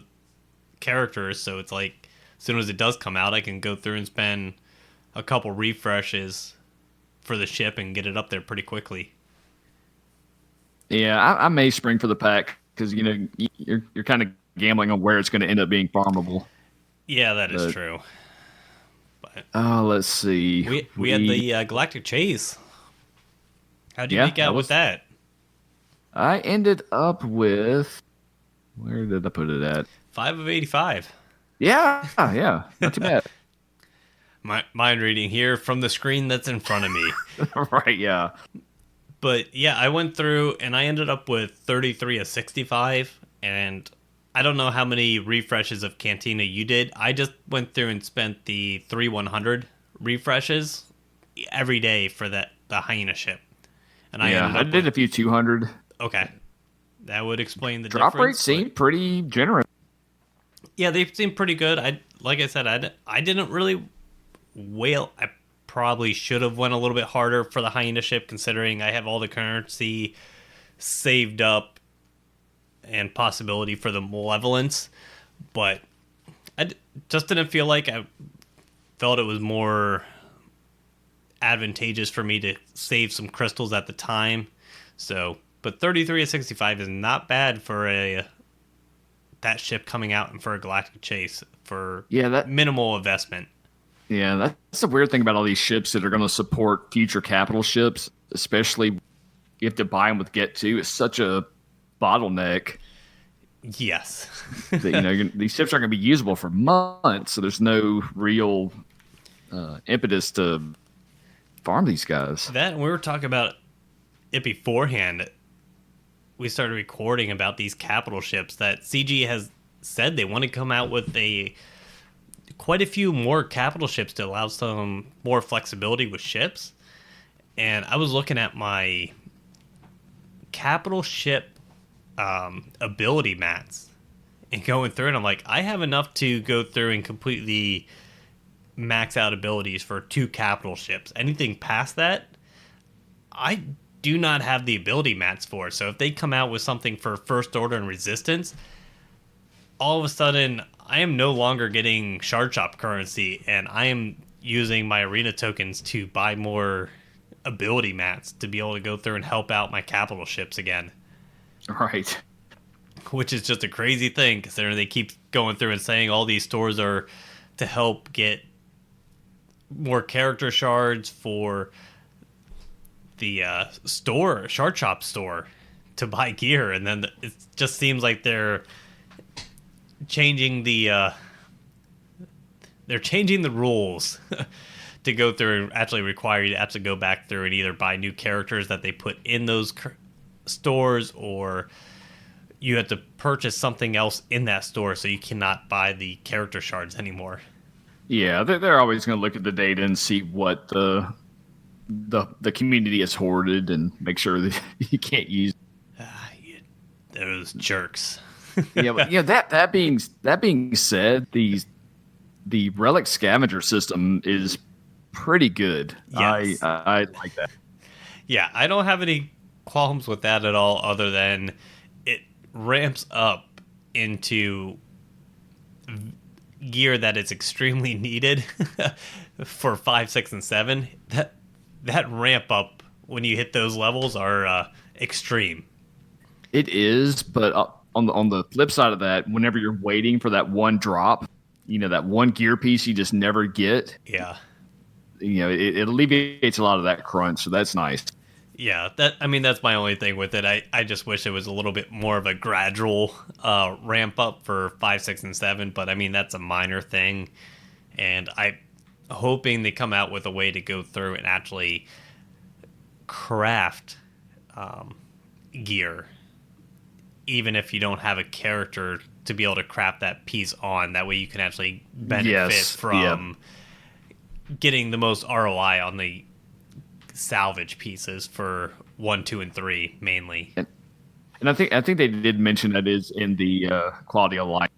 C: characters, so it's like as soon as it does come out, I can go through and spend a couple refreshes for the ship and get it up there pretty quickly.
B: Yeah, I may spring for the pack because you're kind of gambling on where it's going to end up being farmable.
C: Yeah, that is true.
B: But let's see.
C: We had the Galactic Chase. How'd you make out with that?
B: I ended up with, where did I put it at?
C: 5 of 85.
B: Yeah, not too bad.
C: My mind reading here from the screen that's in front of me.
B: Right, yeah.
C: But yeah, I went through and I ended up with 33 of 65, and I don't know how many refreshes of Cantina you did. I just went through and spent the 100 refreshes every day for the Hyena ship. And I
B: did a few 200.
C: Okay. That would explain the
B: drop
C: difference.
B: Rates seemed pretty generous.
C: Yeah, they seem pretty good. Like I said, I didn't really whale. I probably should have went a little bit harder for the Hyena ship, considering I have all the currency saved up and possibility for the Malevolence. But I just didn't feel like I felt it was more advantageous for me to save some crystals at the time. So, but 33 of 65 is not bad for that ship coming out and for a Galactic Chase for minimal investment.
B: Yeah, that's the weird thing about all these ships that are going to support future capital ships, especially you have to buy them with Get To. It's such a bottleneck.
C: Yes.
B: That, these ships aren't going to be usable for months, so there's no real impetus to farm these guys.
C: That, and we were talking about it beforehand. We started recording about these capital ships that CG has said they want to come out with quite a few more capital ships to allow some more flexibility with ships. And I was looking at my capital ship ability mats and going through it. I'm like, I have enough to go through and completely max out abilities for 2 capital ships. Anything past that, I do not have the ability mats for. So if they come out with something for First Order and Resistance, all of a sudden I am no longer getting Shard Shop currency, and I am using my arena tokens to buy more ability mats to be able to go through and help out my capital ships again.
B: Right.
C: Which is just a crazy thing, considering they keep going through and saying all these stores are to help get more character shards for the Shard Shop store to buy gear, and then it just seems like they're changing the rules to go through and actually require you to actually go back through and either buy new characters that they put in those stores, or you have to purchase something else in that store, so you cannot buy the character shards anymore.
B: Yeah, they're always going to look at the data and see what the community has hoarded and make sure that you can't use
C: those jerks.
B: That being said, the relic scavenger system is pretty good. Yes. I like that.
C: Yeah, I don't have any qualms with that at all, other than it ramps up into gear that is extremely needed for 5, 6, and 7. That ramp up when you hit those levels are extreme.
B: It is, but on the flip side of that, whenever you're waiting for that one drop, that one gear piece you just never get.
C: Yeah.
B: It alleviates a lot of that crunch, so that's nice.
C: Yeah, that's my only thing with it. I just wish it was a little bit more of a gradual ramp up for 5, 6, and 7, but that's a minor thing, and I'm hoping they come out with a way to go through and actually craft gear, even if you don't have a character to be able to craft that piece on. That way you can actually benefit from getting the most ROI on the salvage pieces for 1, 2, and 3 mainly.
B: And I think they did mention that is in the quality of life.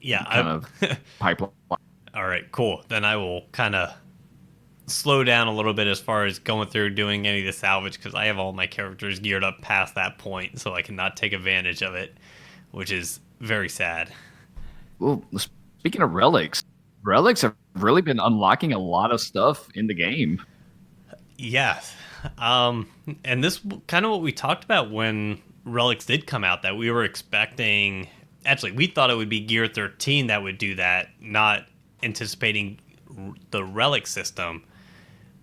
C: Yeah,
B: kind of pipeline.
C: All right, cool. Then I will kind of slow down a little bit as far as going through doing any of the salvage, because I have all my characters geared up past that point, so I cannot take advantage of it, which is very sad.
B: Well, speaking of relics have really been unlocking a lot of stuff in the game.
C: Yeah. And this kind of what we talked about when relics did come out that we were expecting. Actually, we thought it would be Gear 13 that would do that, not anticipating the relic system.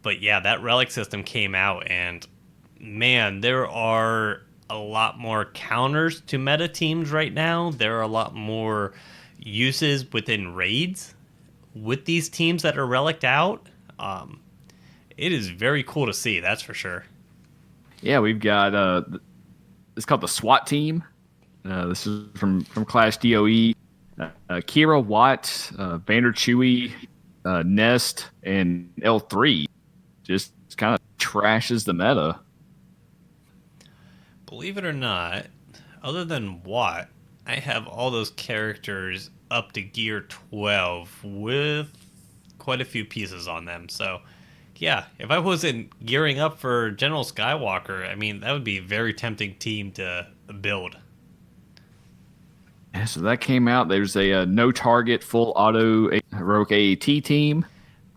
C: But yeah, that relic system came out, and man, there are a lot more counters to meta teams right now. There are a lot more uses within raids with these teams that are reliced out. It is very cool to see, that's for sure.
B: Yeah, we've got it's called the SWAT team. This is from Clash DOE. Kira, Watt, Vander Chewy, Nest, and L3 just kind of trashes the meta.
C: Believe it or not, other than Watt, I have all those characters up to Gear 12 with quite a few pieces on them. So, yeah, if I wasn't gearing up for General Skywalker, I mean, that would be a very tempting team to build.
B: Yeah, so that came out. There's a no target full auto heroic AAT team.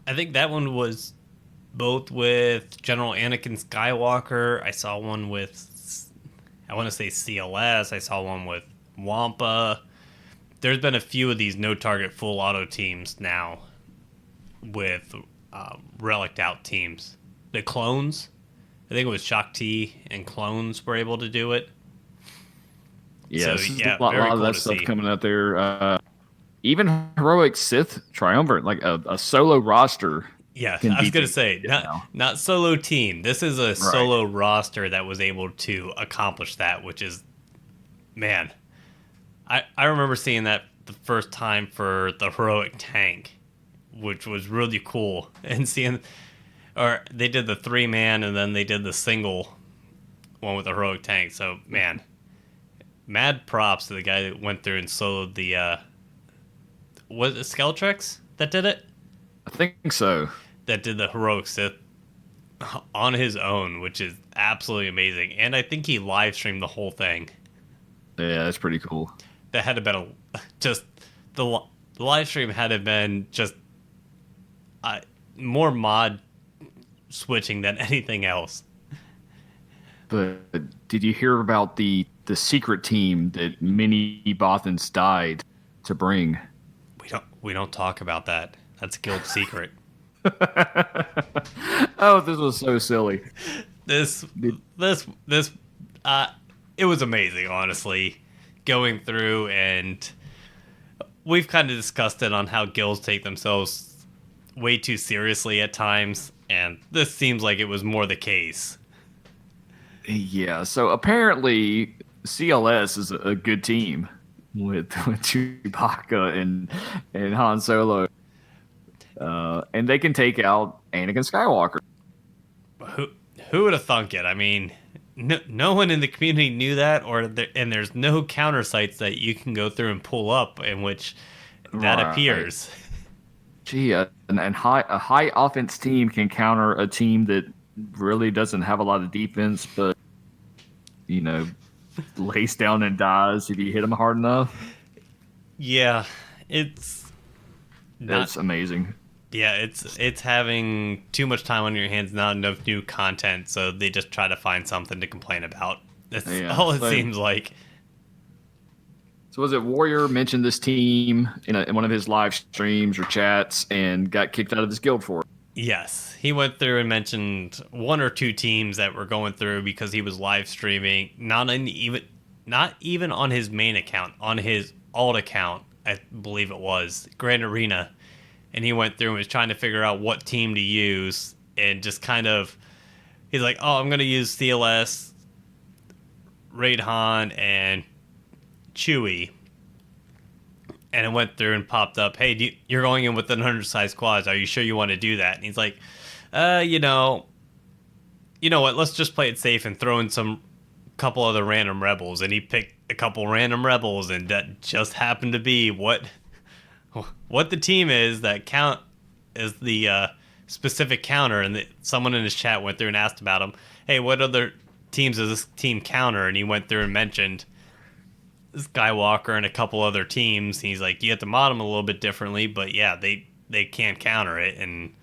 C: I think that one was both with General Anakin Skywalker. I saw one with, I want to say CLS. I saw one with Wampa. There's been a few of these no target full auto teams now with reliced out teams. The clones, I think it was Shakti and clones were able to do it.
B: Yeah, so, yeah, a lot of that stuff coming out there. Even heroic Sith triumvirate, like a solo roster.
C: Yeah, I was gonna say not solo team. This is a solo roster that was able to accomplish that, which is, man, I remember seeing that the first time for the heroic tank, which was really cool, and seeing, or they did the 3-man and then they did the single one with the heroic tank. So man, mad props to the guy that went through and soloed the was it Skeletrex that did it?
B: I think so.
C: That did the heroic Sith on his own, which is absolutely amazing. And I think he live streamed the whole thing.
B: Yeah, that's pretty cool.
C: That had to been just the live stream had to been just more mod switching than anything else.
B: But did you hear about the secret team that many Bothans died to bring?
C: We don't talk about that. That's a guild secret.
B: Oh, this was so silly.
C: This it was amazing, honestly, going through, and we've kind of discussed it on how guilds take themselves way too seriously at times, and this seems like it was more the case.
B: Yeah, so apparently CLS is a good team with Chewbacca and Han Solo. And they can take out Anakin Skywalker.
C: Who would have thunk it? I mean, no one in the community knew that, and there's no counter sites that you can go through and pull up in which that appears.
B: Gee, a high offense team can counter a team that really doesn't have a lot of defense, but lays down and dies if you hit them hard enough.
C: Yeah, that's
B: amazing.
C: Yeah, it's having too much time on your hands, not enough new content, so they just try to find something to complain about. That's all it seems like.
B: So was it Warrior mentioned this team in one of his live streams or chats and got kicked out of his guild for it?
C: Yes, he went through and mentioned one or two teams that were going through because he was live streaming, not even on his main account, on his alt account, I believe it was Grand Arena. And he went through and was trying to figure out what team to use, and just kind of, he's like, oh, I'm going to use CLS, Raid Han, and Chewie. And it went through and popped up, hey, you're going in with an 100-size squads. Are you sure you want to do that? And he's like, you know what, let's just play it safe and throw in some couple other random rebels. And he picked a couple random rebels, and that just happened to be what the team is that count is the specific counter. And someone in his chat went through and asked about him, hey, what other teams does this team counter? And he went through and mentioned Skywalker and a couple other teams. He's like, you have to mod them a little bit differently, but yeah, they can't counter it, and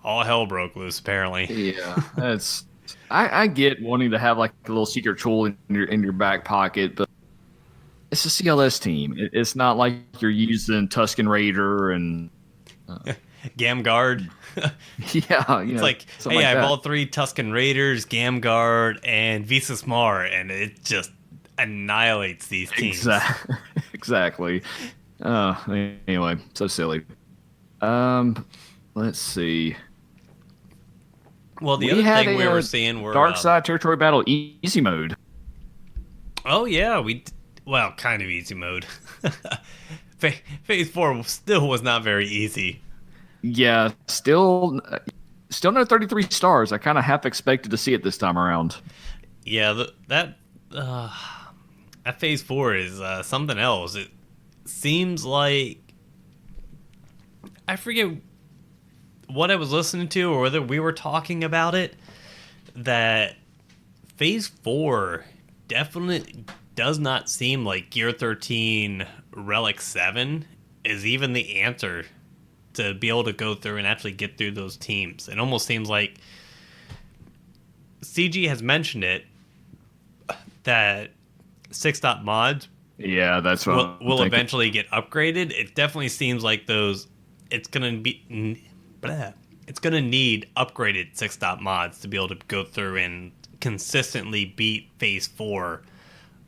C: all hell broke loose apparently.
B: Yeah, that's I get wanting to have like a little secret tool in your back pocket, but it's a CLS team. It's not like you're using Tusken Raider and
C: Gamguard.
B: Yeah,
C: it's like, hey, I have all 3 Tusken Raiders, Gamguard, and Visas Mar, and it just annihilates these teams.
B: Exactly. Anyway, so silly. Let's see.
C: Well, the other thing we were seeing were
B: Dark Side Territory Battle easy mode.
C: Oh yeah, kind of easy mode. Phase 4 still was not very easy.
B: Yeah, still no 33 stars. I kind of half expected to see it this time around.
C: Yeah, that Phase 4 is something else. It seems like, I forget what I was listening to or whether we were talking about it, that Phase 4 definitely does not seem like Gear 13 Relic 7 is even the answer to be able to go through and actually get through those teams. It almost seems like CG has mentioned it, that 6-dot mods will eventually get upgraded. It definitely seems like it's gonna need upgraded 6-dot mods to be able to go through and consistently beat Phase 4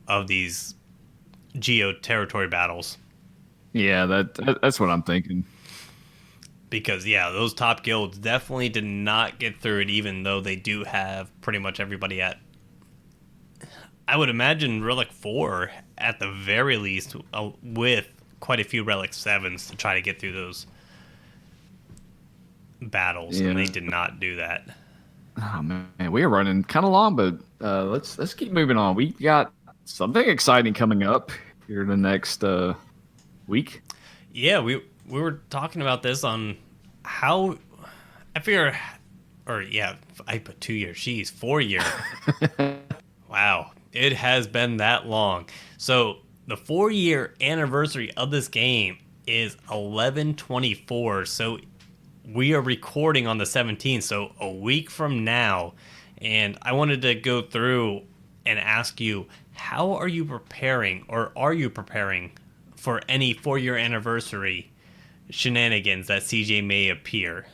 C: of these Geo territory battles.
B: Yeah, that's what I'm thinking.
C: Because, yeah, those top guilds definitely did not get through it, even though they do have pretty much everybody at, I would imagine, Relic 4 at the very least, with quite a few Relic 7s to try to get through those battles, and they did not do that.
B: Oh, man, we are running kind of long, but let's keep moving on. We got something exciting coming up here in the next week.
C: Yeah, we were talking about this on how I figure, I put 2 years. Geez, 4 year. Wow, it has been that long. So the 4-year anniversary of this game is 11/24. So we are recording on the 17th, so a week from now. And I wanted to go through and ask you, how are you preparing for any 4-year anniversary shenanigans that CJ may appear?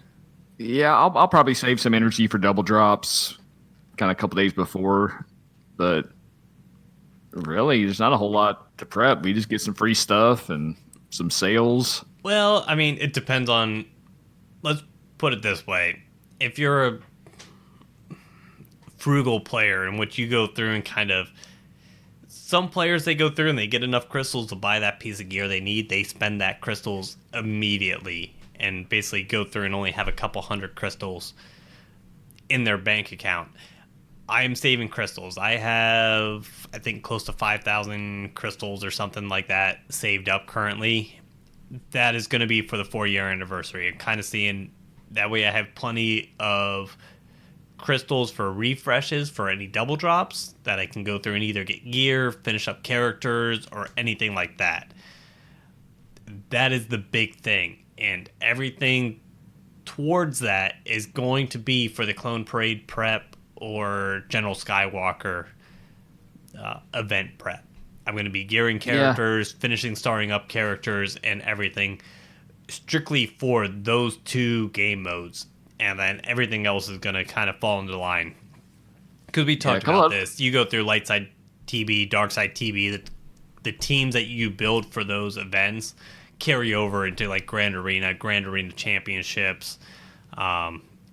B: Yeah, I'll probably save some energy for double drops kind of a couple days before, but really there's not a whole lot to prep. We just get some free stuff and some sales.
C: Well, I mean, it depends on, let's put it this way. If you're a frugal player in which you go through and kind of, some players, they go through and they get enough crystals to buy that piece of gear they need. They spend that crystals immediately and basically go through and only have a couple hundred crystals in their bank account. I am saving crystals. I have, I think, close to 5,000 crystals or something like that saved up currently. That is going to be for the 4-year anniversary. I'm kind of seeing that way I have plenty of crystals for refreshes for any double drops that I can go through and either get gear, finish up characters, or anything like that. That is the big thing, and everything towards that is going to be for the Clone Parade prep or General Skywalker event prep. I'm going to be gearing characters, finishing starting up characters, and everything strictly for those 2 game modes. And then everything else is going to kind of fall into line. Because we talked about this. You go through Light Side TB, Dark Side TB. The teams that you build for those events carry over into like Grand Arena Championships,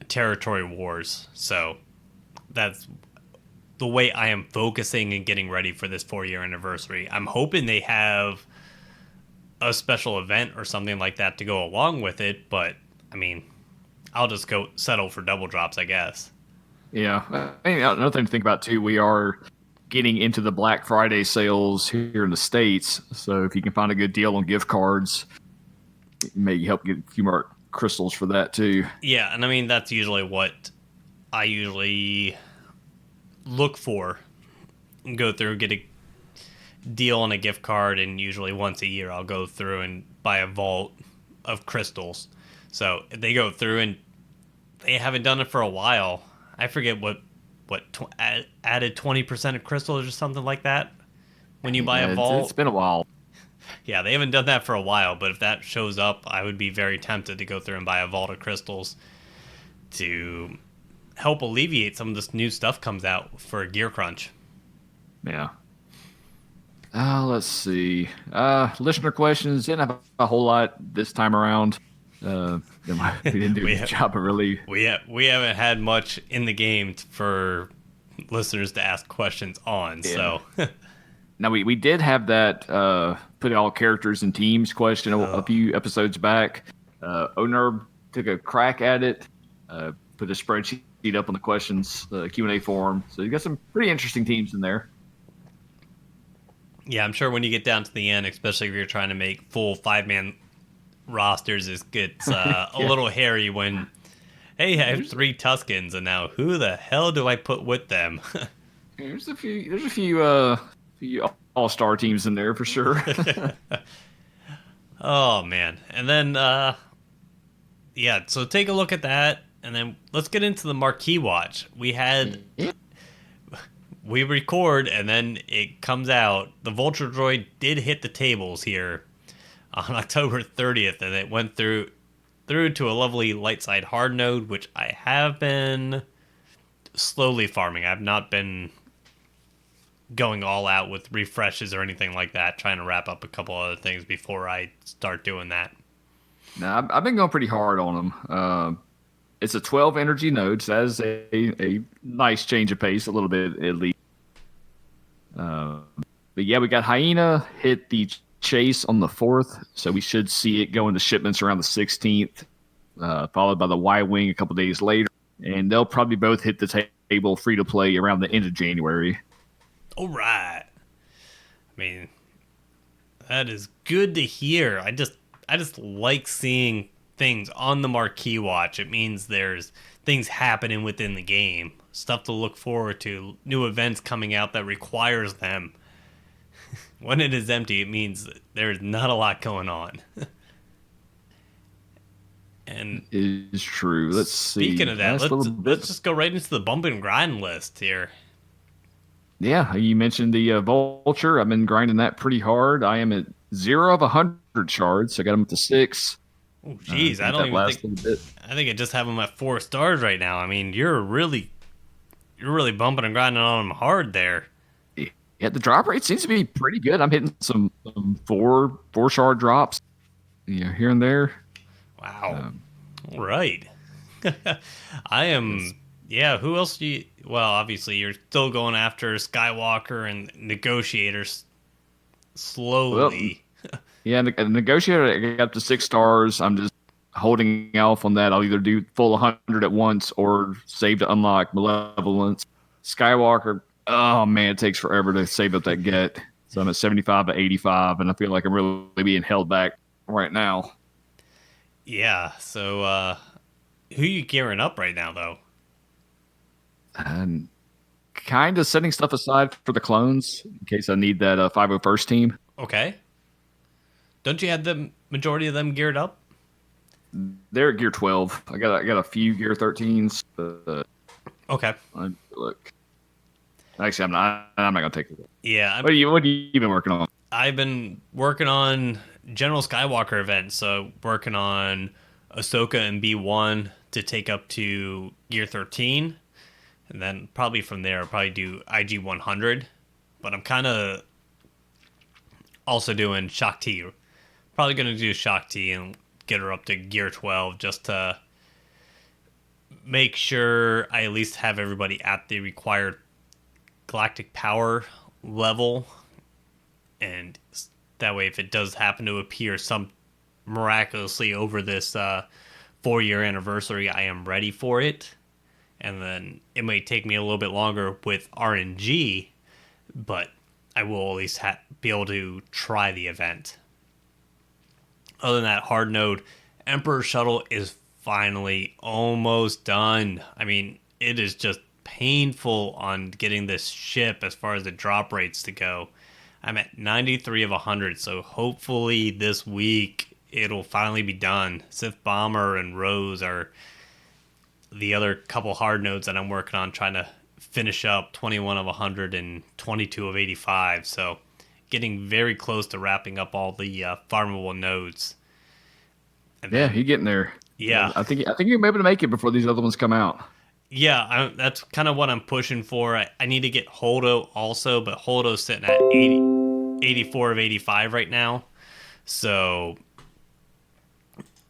C: Territory Wars. So that's the way I am focusing and getting ready for this 4-year anniversary. I'm hoping they have a special event or something like that to go along with it. But, I mean, I'll just go settle for double drops, I guess.
B: Yeah. I mean, another thing to think about, too, we are getting into the Black Friday sales here in the States. So if you can find a good deal on gift cards, it may help get a few more crystals for that, too.
C: Yeah, and I mean, that's usually what I usually look for. Go through, get a deal on a gift card, and usually once a year I'll go through and buy a vault of crystals. So if they go through and they haven't done it for a while, I forget what added 20% of crystals or something like that when you buy a vault.
B: It's been a while.
C: Yeah, they haven't done that for a while, but if that shows up, I would be very tempted to go through and buy a vault of crystals to help alleviate some of this new stuff comes out for Gear Crunch.
B: Yeah. Let's see. Listener questions. Didn't have a whole lot this time around. We didn't do a good job of really.
C: We haven't had much in the game for listeners to ask questions on. Yeah. So
B: now we did have that put all characters and teams question a few episodes back. Onerb took a crack at it. Put a spreadsheet up on the questions Q&A forum. So you got some pretty interesting teams in there.
C: Yeah, I'm sure when you get down to the end, especially if you're trying to make full 5-man rosters, it gets a little hairy when, hey, I have 3 Tuskens, and now who the hell do I put with them?
B: There's a few all-star teams in there for sure.
C: Oh, man. And then, so take a look at that, and then let's get into the Marquee Watch. We record, and then it comes out. The Vulture Droid did hit the tables here on October 30th, and it went through to a lovely light side hard node, which I have been slowly farming. I've not been going all out with refreshes or anything like that, trying to wrap up a couple other things before I start doing that.
B: Now, I've been going pretty hard on them. It's a 12 energy node, so that is a nice change of pace, a little bit at least. But yeah, we got Hyena hit the chase on the 4th, so we should see it go into shipments around the 16th, followed by the Y-Wing a couple days later. And they'll probably both hit the table free to play around the end of January.
C: All right. I mean, that is good to hear. I just like seeing things on the Marquee Watch. It means there's things happening within the game, stuff to look forward to, new events coming out that requires them. When it is empty, it means there's not a lot going on. And
B: it is true. Let's see.
C: Speaking of that, let's just go right into the bump and grind list here.
B: Yeah, you mentioned the Vulture. I've been grinding that pretty hard. I am at 0 of 100 shards. I got them up to 6.
C: Oh, jeez, I don't even think. I think I just have them at 4 stars right now. I mean, you're really bumping and grinding on them hard there.
B: Yeah, the drop rate seems to be pretty good. I'm hitting some 4 shard drops, here and there.
C: Wow. All right. I am. Yeah. Who else do you? Well, obviously you're still going after Skywalker and Negotiators slowly.
B: Well, yeah, Negotiator I got up to 6 stars. I'm just holding off on that. I'll either do full 100 at once or save to unlock Malevolence. Skywalker, oh man, it takes forever to save up that get. So I'm at 75 to 85, and I feel like I'm really being held back right now.
C: Yeah, so who are you gearing up right now, though?
B: And kind of setting stuff aside for the clones in case I need that 501st team.
C: Okay. Don't you have the majority of them geared up?
B: They're at gear 12. I got a few gear 13s.
C: Okay.
B: Look. Actually, I'm not gonna take it.
C: Yeah.
B: What have you been working on?
C: I've been working on General Skywalker events. So working on Ahsoka and B1 to take up to gear 13. And then probably from there, I'll probably do IG 100. But I'm kind of also doing Shaak Ti. Probably going to do Shaak Ti and get her up to gear 12 just to make sure I at least have everybody at the required galactic power level. And that way, if it does happen to appear some miraculously over this 4-year anniversary, I am ready for it. And then it may take me a little bit longer with RNG, but I will at least be able to try the event. Other than that, hard node, Emperor Shuttle is finally almost done. I mean, it is just painful on getting this ship as far as the drop rates to go. I'm at 93 of 100, so hopefully this week it'll finally be done. Sith Bomber and Rose are the other couple hard nodes that I'm working on trying to finish up 21 of 100 and 22 of 85. So getting very close to wrapping up all the farmable nodes.
B: And then, he's getting there.
C: Yeah,
B: I think you'll be able to make it before these other ones come out.
C: Yeah, that's kind of what I'm pushing for. I need to get Holdo also, but Holdo's sitting at 84 of 85 right now. So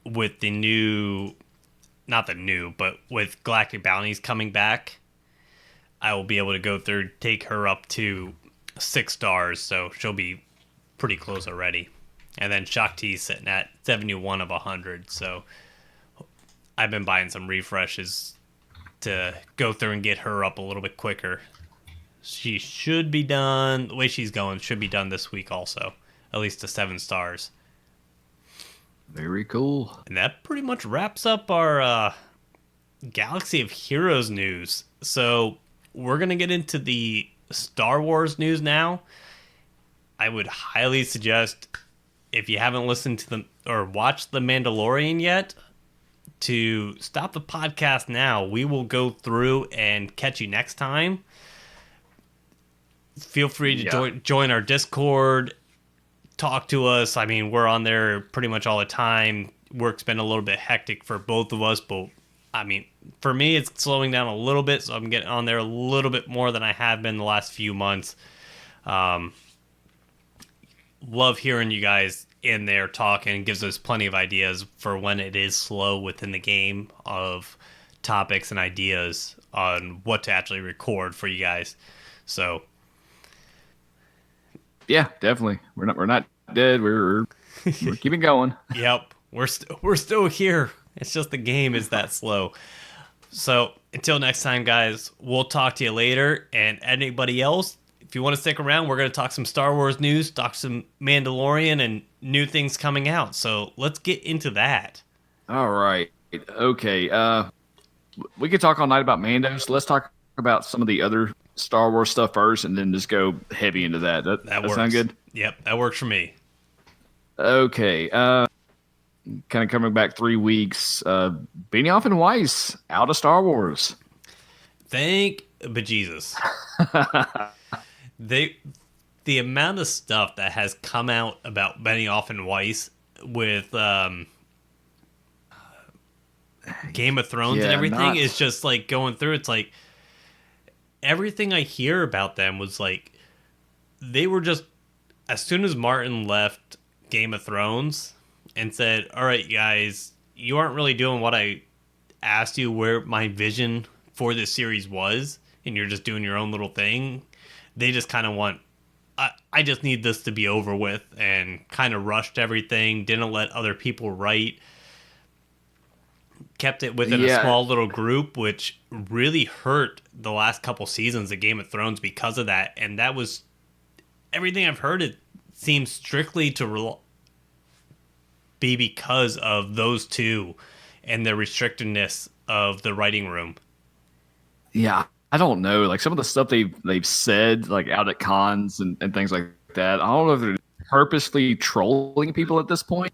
C: with with Galactic Bounties coming back, I will be able to go through, take her up to 6 stars, so she'll be pretty close already. And then Shakti's sitting at 71 of 100, so I've been buying some refreshes to go through and get her up a little bit quicker. She should be done, the way she's going, should be done this week also, at least to 7 stars.
B: Very cool.
C: And that pretty much wraps up our Galaxy of Heroes news. So we're going to get into the Star Wars news now. I would highly suggest, if you haven't listened to or watched The Mandalorian yet, to stop the podcast now. We will go through and catch you next time. Feel free to join our Discord, talk to us. I mean, we're on there pretty much all the time. Work's been a little bit hectic for both of us, but I mean, for me, it's slowing down a little bit, so I'm getting on there a little bit more than I have been the last few months. Love hearing you guys in there talking. Gives us plenty of ideas for when it is slow within the game of topics and ideas on what to actually record for you guys. So
B: yeah, definitely. We're not dead. We're keeping going.
C: Yep. We're still here. It's just the game is that slow. So until next time, guys, we'll talk to you later. And anybody else, if you want to stick around, we're going to talk some Star Wars news, talk some Mandalorian and new things coming out. So let's get into that.
B: All right. Okay. We could talk all night about Mando, so let's talk about some of the other Star Wars stuff first and then just go heavy into that. That
C: works.
B: Sound good?
C: Yep, that works for me.
B: Okay. Kind of coming back 3 weeks. Benioff and Weiss out of Star Wars.
C: Thank bejesus. The amount of stuff that has come out about Benioff and Weiss with Game of Thrones and everything is just like going through. It's like everything I hear about them was like they were just, as soon as Martin left Game of Thrones and said, all right, guys, you aren't really doing what I asked you where my vision for this series was, and you're just doing your own little thing. They just kind of want, I just need this to be over with, and kind of rushed everything, didn't let other people write, kept it within a small little group, which really hurt the last couple seasons of Game of Thrones because of that. And that was everything I've heard. It seems strictly to be because of those two and the restrictedness of the writing room.
B: Yeah, I don't know. Like some of the stuff they've said, like out at cons and things like that. I don't know if they're purposely trolling people at this point,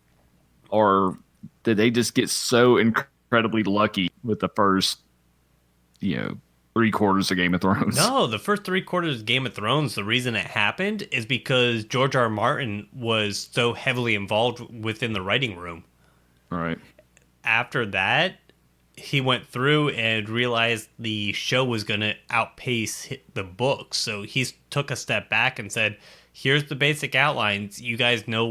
B: or did they just get so incredibly lucky with the first, 3/4 of Game of Thrones?
C: No, the first 3/4 of Game of Thrones, the reason it happened is because George R. R. Martin was so heavily involved within the writing room.
B: All right.
C: After that, he went through and realized the show was going to outpace the books. So he took a step back and said, here's the basic outlines. You guys know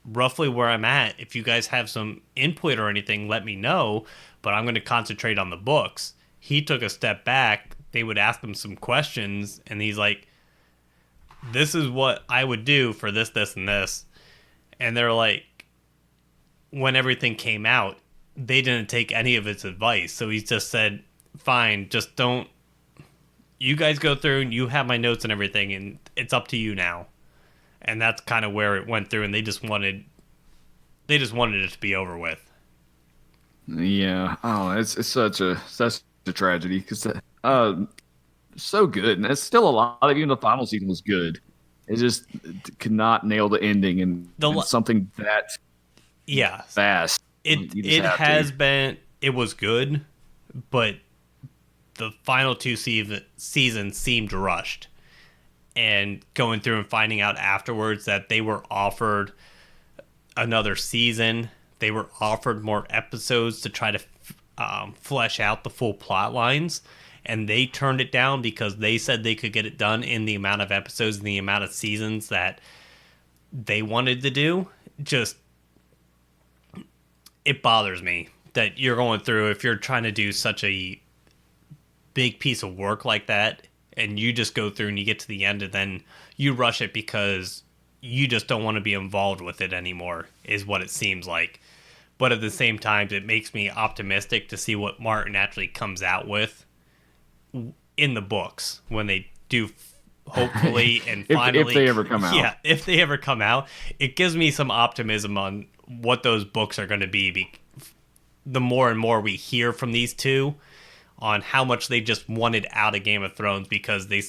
C: roughly where I'm at. If you guys have some input or anything, let me know. But I'm going to concentrate on the books. He took a step back. They would ask him some questions, and he's like, this is what I would do for this, this, and this. And they're like, when everything came out, they didn't take any of his advice. So he just said, fine, just don't. You guys go through, and you have my notes and everything, and it's up to you now. And that's kind of where it went through, and they just wanted it to be over with.
B: Yeah. Oh, it's such a tragedy because so good, and it's still a lot of, even the final season was good. It just could not nail the ending and something that fast.
C: It has been. It was good, but the final two seasons seemed rushed. And going through and finding out afterwards that they were offered another season, they were offered more episodes to try to flesh out the full plot lines, and they turned it down because they said they could get it done in the amount of episodes and the amount of seasons that they wanted to do. Just, it bothers me that you're going through, if you're trying to do such a big piece of work like that, and you just go through and you get to the end and then you rush it because you just don't want to be involved with it anymore, is what it seems like. But at the same time, it makes me optimistic to see what Martin actually comes out with in the books when they do, hopefully, and finally.
B: If they ever come out.
C: Yeah, if they ever come out. It gives me some optimism on what those books are going to be. The more and more we hear from these two on how much they just wanted out of Game of Thrones, because they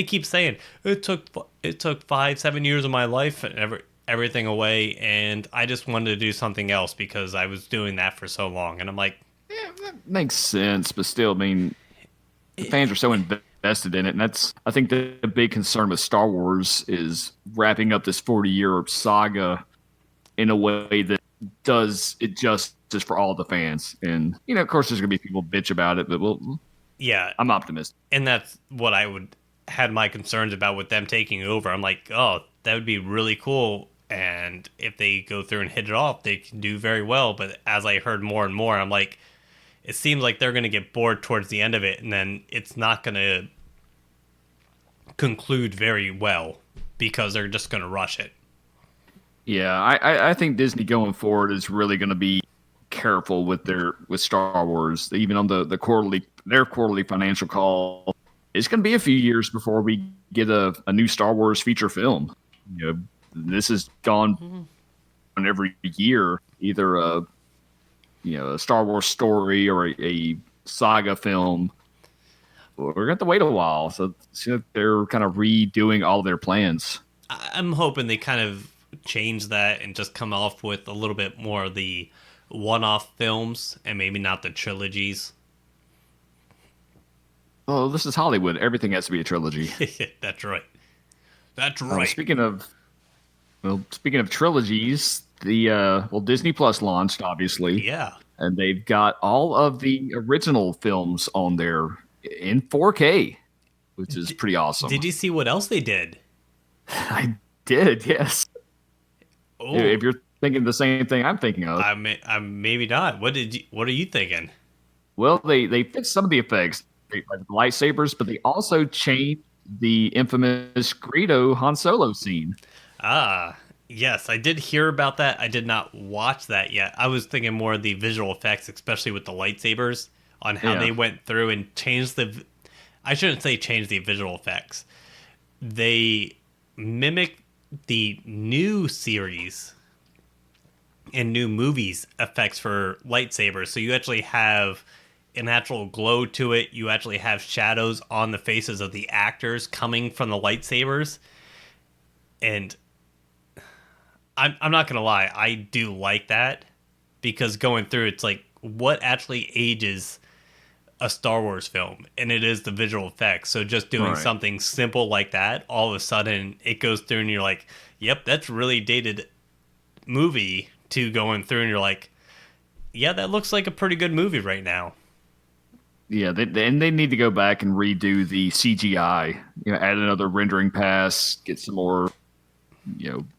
C: keep saying it took 5-7 years of my life and everything away, and I just wanted to do something else because I was doing that for so long. And I'm like,
B: yeah, that makes sense, but still, I mean, the fans are so invested in it, and that's, I think, the big concern with Star Wars is wrapping up this 40-year saga in a way that does it justice for all the fans. And, you know, of course, there's going to be people bitch about it, but
C: yeah,
B: I'm optimistic.
C: And that's what I had my concerns about with them taking over. I'm like, oh, that would be really cool. And if they go through and hit it off, they can do very well. But as I heard more and more, I'm like, it seems like they're going to get bored towards the end of it, and then it's not going to conclude very well because they're just going to rush it.
B: Yeah, I think Disney going forward is really going to be careful with Star Wars. Even on their quarterly financial call, it's going to be a few years before we get a new Star Wars feature film. You know, this has gone on every year, either a Star Wars story or a saga film. We're going to have to wait a while. So they're kind of redoing all their plans.
C: I'm hoping they kind of change that and just come off with a little bit more of the one-off films and maybe not the trilogies.
B: Oh, this is Hollywood. Everything has to be a trilogy.
C: That's right. That's right.
B: Speaking of trilogies, Disney Plus launched, obviously.
C: Yeah.
B: And they've got all of the original films on there in 4K, which is pretty awesome.
C: Did you see what else they did?
B: I did, yes. Oh. If you're thinking the same thing I'm thinking of.
C: I'm maybe not. What are you thinking?
B: Well, they fixed some of the effects, like the lightsabers, but they also changed the infamous Greedo Han Solo scene.
C: Ah, yes, I did hear about that. I did not watch that yet. I was thinking more of the visual effects, especially with the lightsabers, on how they went through and changed I shouldn't say change the visual effects. They mimic the new series and new movies effects for lightsabers. So you actually have a natural glow to it. You actually have shadows on the faces of the actors coming from the lightsabers. And I'm not going to lie, I do like that, because going through, it's like, what actually ages a Star Wars film? And it is the visual effects. So just doing something simple like that, all of a sudden it goes through and you're like, yep, that's really dated movie, to going through and you're like, yeah, that looks like a pretty good movie right now.
B: Yeah, they need to go back and redo the CGI, add another rendering pass, get some more,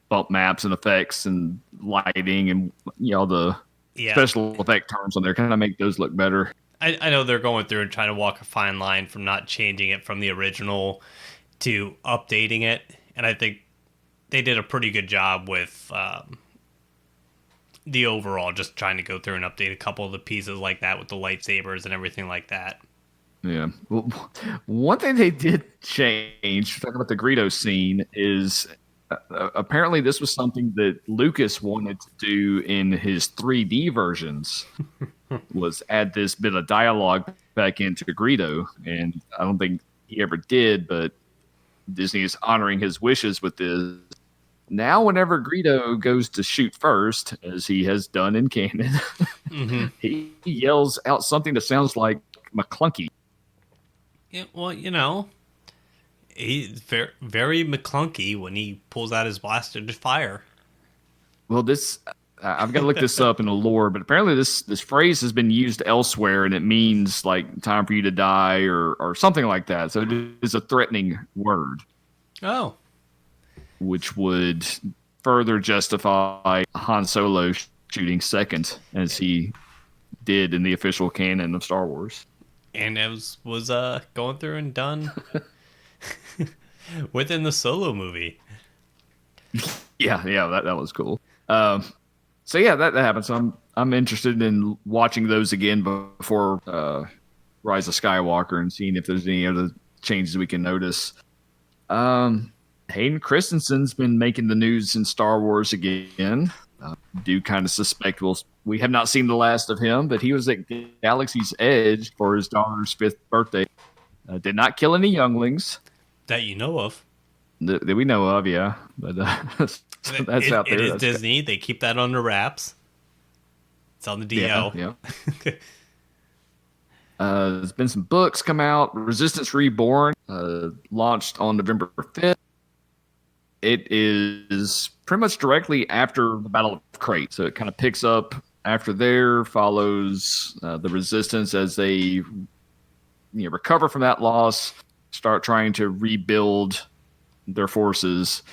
B: bump maps and effects and lighting and, all the special effect terms on there, kind of make those look better.
C: I know they're going through and trying to walk a fine line from not changing it from the original to updating it. And I think they did a pretty good job with the overall, just trying to go through and update a couple of the pieces like that with the lightsabers and everything like that.
B: Yeah. Well, one thing they did change, talking about the Greedo scene, is apparently this was something that Lucas wanted to do in his 3D versions, was add this bit of dialogue back into Greedo. And I don't think he ever did, but Disney is honoring his wishes with this. Now, whenever Greedo goes to shoot first, as he has done in canon, he yells out something that sounds like McClunky.
C: Yeah, well, he's very, very McClunky when he pulls out his blaster to fire.
B: Well, I've got to look this up in the lore, but apparently this phrase has been used elsewhere, and it means like time for you to die or something like that. So it is a threatening word.
C: Oh.
B: Which would further justify Han Solo shooting second, as he did in the official canon of Star Wars.
C: And it was going through and done within the Solo movie.
B: Yeah, that was cool. So yeah, that happened. So I'm interested in watching those again before Rise of Skywalker and seeing if there's any other changes we can notice. Hayden Christensen's been making the news in Star Wars again. Do kind of suspect we have not seen the last of him, but he was at Galaxy's Edge for his daughter's 5th birthday. Did not kill any younglings.
C: That you know of.
B: That we know of, yeah. But so that's out there.
C: It is Disney. They keep that under wraps. It's on the DL.
B: Yeah. There's been some books come out. Resistance Reborn launched on November 5th. It is pretty much directly after the Battle of Crate. So it kind of picks up after there, follows the Resistance as they recover from that loss, start trying to rebuild their forces.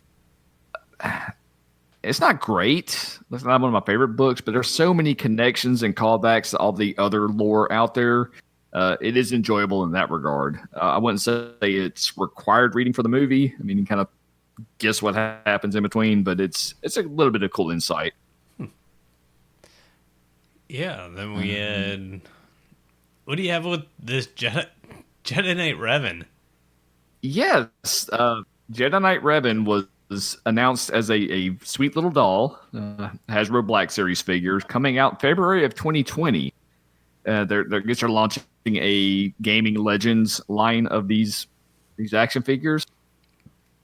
B: It's not great. It's not one of my favorite books, but there's so many connections and callbacks to all the other lore out there. It is enjoyable in that regard. I wouldn't say it's required reading for the movie. I mean, you kind of guess what happens in between, but it's a little bit of cool insight.
C: Yeah, then we had... What do you have with this Jedi Knight Revan?
B: Yes, Jedi Knight Revan was announced as a sweet little doll, Hasbro Black Series figures, coming out February of 2020. They're launching a Gaming Legends line of these action figures.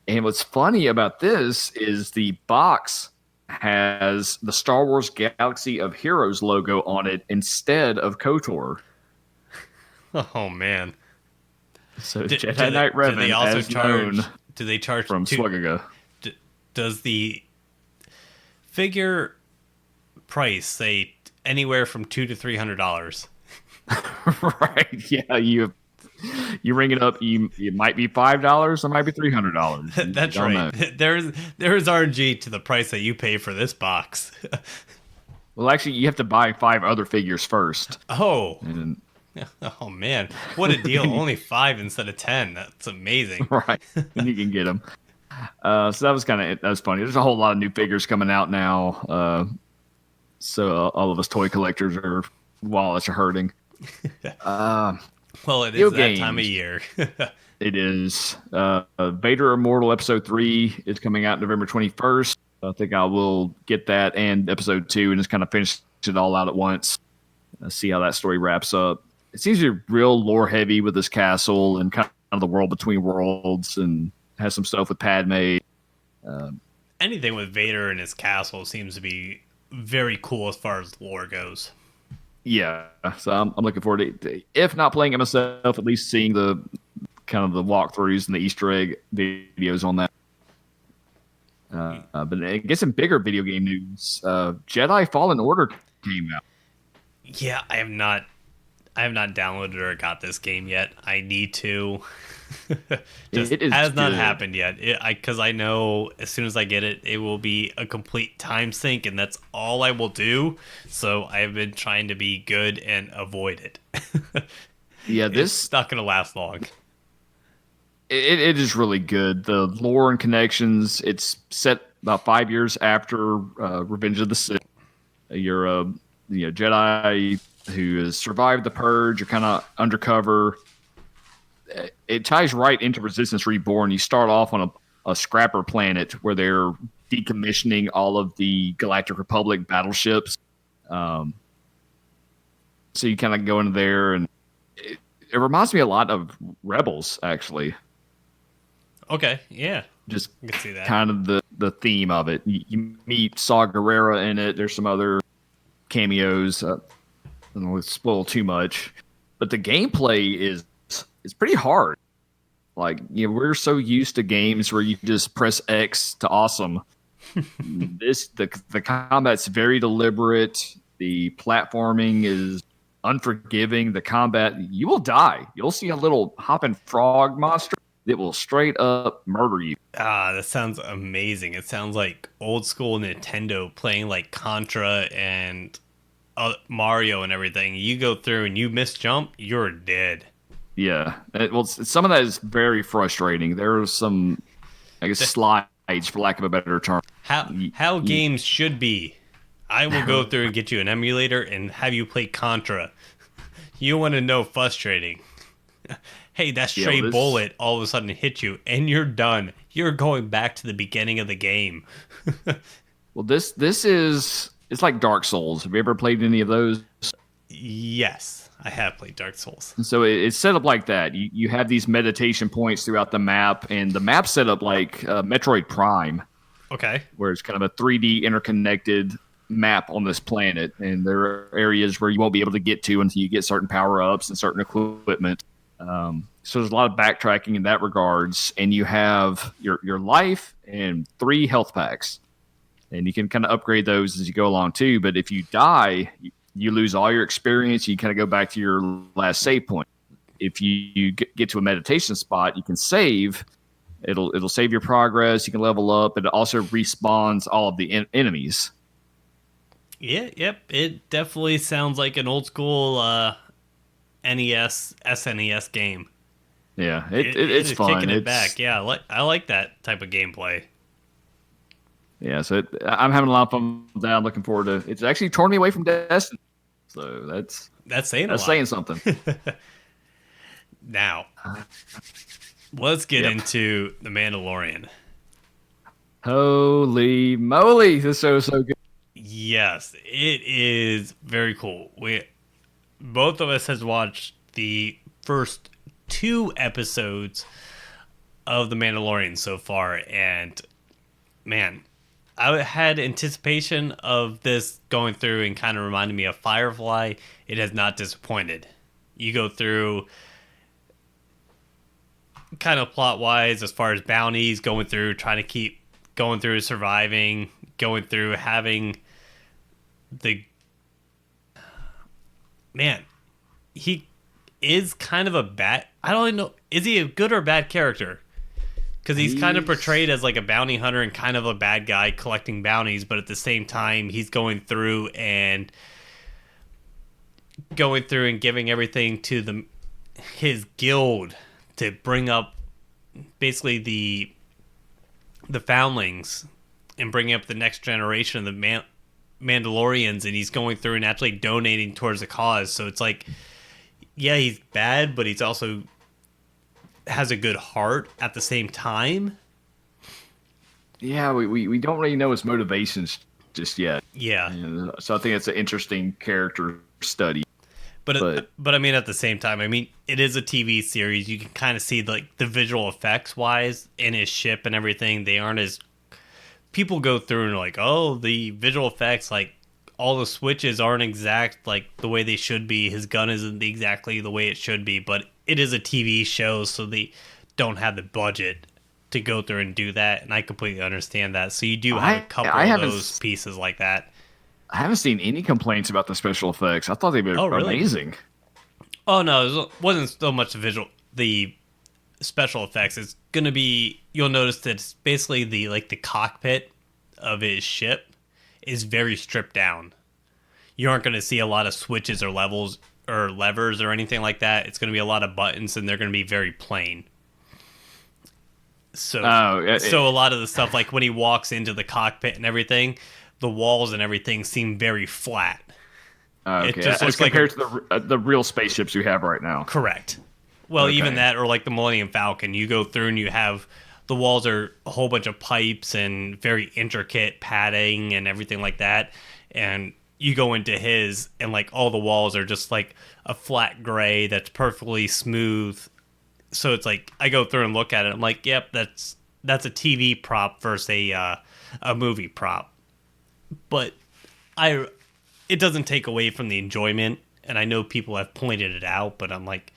B: And what's funny about this is the box has the Star Wars Galaxy of Heroes logo on it instead of KOTOR.
C: Oh, man.
B: So Jedi Knight Revan
C: do they charge
B: from Swagaga?
C: Does the figure price say anywhere from $200 to $300?
B: Right. Yeah, you ring it up, it might be $5, it might be $300.
C: That's right. There is RNG to the price that you pay for this box.
B: Well, actually, you have to buy 5 other figures first.
C: Oh. Oh man, what a deal! Only 5 instead of 10. That's amazing.
B: Right, and you can get them. So that was funny. There's a whole lot of new figures coming out now. So all of us toy collectors wallets are hurting.
C: Well, it is that time of year.
B: It is. Vader Immortal Episode 3 is coming out November 21st. I think I will get that and Episode 2 and just kind of finish it all out at once. See how that story wraps up. It seems to be real lore heavy with this castle and kind of the world between worlds, and has some stuff with Padme.
C: Anything with Vader and his castle seems to be very cool as far as lore goes.
B: Yeah, so I'm looking forward to, if not playing it myself, at least seeing the kind of the walkthroughs and the Easter egg videos on that. But I guess in bigger video game news, Jedi Fallen Order came out.
C: Yeah, I have not downloaded or got this game yet. I need to. It has not happened yet. Because I know as soon as I get it, it will be a complete time sink, and that's all I will do. So I have been trying to be good and avoid it.
B: Yeah,
C: it's not going to last long.
B: It is really good. The lore and connections. It's set about 5 years after Revenge of the Sith. You're a Jedi who has survived the Purge. You're kind of undercover. It ties right into Resistance Reborn. You start off on a scrapper planet where they're decommissioning all of the Galactic Republic battleships. So you kind of go into there, and it reminds me a lot of Rebels, actually.
C: Okay, yeah.
B: Just
C: I can see that.
B: Kind of the theme of it. You meet Saw Gerrera in it. There's some other cameos. I don't want to spoil too much. But the gameplay is it's pretty hard. Like, we're so used to games where you just press X to awesome. The combat's very deliberate. The platforming is unforgiving. The combat, you will die. You'll see a little hopping frog monster that will straight up murder you.
C: That sounds amazing. It sounds like old school Nintendo playing like Contra and Mario and everything. You go through and you miss jump, you're dead.
B: Yeah. Some of that is very frustrating. There are some, I guess, slides, for lack of a better term.
C: How games should be. I will go through and get you an emulator and have you play Contra. You want to know frustrating. Hey, that stray bullet all of a sudden hit you, and you're done. You're going back to the beginning of the game.
B: Well, this is... It's like Dark Souls. Have you ever played any of those?
C: Yes, I have played Dark Souls.
B: So it's set up like that. You have these meditation points throughout the map, and the map's set up like Metroid Prime.
C: Okay.
B: Where it's kind of a 3D interconnected map on this planet, and there are areas where you won't be able to get to until you get certain power-ups and certain equipment. So there's a lot of backtracking in that regards, and you have your life and 3 health packs. And you can kind of upgrade those as you go along too. But if you die, you lose all your experience. You kind of go back to your last save point. If you get to a meditation spot, you can save. It'll save your progress. You can level up. It also respawns all of the enemies.
C: Yeah, yep. It definitely sounds like an old school NES, SNES game.
B: Yeah, it's fun.
C: Kicking it back. Yeah, I like that type of gameplay.
B: Yeah, so I'm having a lot of fun with that. I'm looking forward to it. It's actually torn me away from Destiny. So that's saying something.
C: Now, let's get into The Mandalorian.
B: Holy moly, this show is so good.
C: Yes, it is very cool. Both of us has watched the first 2 episodes of The Mandalorian so far, and man, I had anticipation of this going through and kind of reminded me of Firefly. It has not disappointed. You go through kind of plot-wise as far as bounties, going through, trying to keep going through, surviving, going through, having the... Man, he is kind of a bad... I don't even know. Is he a good or bad character? Because he's kind of portrayed as like a bounty hunter and kind of a bad guy collecting bounties, but at the same time, he's going through and giving everything to his guild to bring up basically the foundlings and bringing up the next generation of the Mandalorians, and he's going through and actually donating towards the cause. So it's like, yeah, he's bad, but he's also has a good heart at the same time.
B: Yeah, we don't really know his motivations just yet.
C: Yeah.
B: So I think it's an interesting character study.
C: But I mean, at the same time, I mean, it is a TV series. You can kind of see like the visual effects wise in his ship and everything. They aren't as... People go through and are like, oh, the visual effects, like all the switches aren't exact like the way they should be. His gun isn't exactly the way it should be, but it is a TV show, so they don't have the budget to go through and do that, and I completely understand that. So you do have a couple of those pieces like that.
B: I haven't seen any complaints about the special effects. I thought they were amazing.
C: Oh no, it wasn't so much the special effects. It's gonna be, you'll notice that it's basically the cockpit of his ship is very stripped down. You aren't gonna see a lot of switches or levels or levers or anything like that. It's going to be a lot of buttons, and they're going to be very plain. So a lot of the stuff, like when he walks into the cockpit and everything, the walls and everything seem very flat.
B: Okay. It just looks compared to the real spaceships you have right now.
C: Correct. Well, even that, or like the Millennium Falcon, you go through and you have the walls are a whole bunch of pipes and very intricate padding and everything like that, and you go into his, and like all the walls are just like a flat gray that's perfectly smooth. So it's like I go through and look at it. I'm like, yep, that's a TV prop versus a movie prop. But it doesn't take away from the enjoyment. And I know people have pointed it out, but I'm like,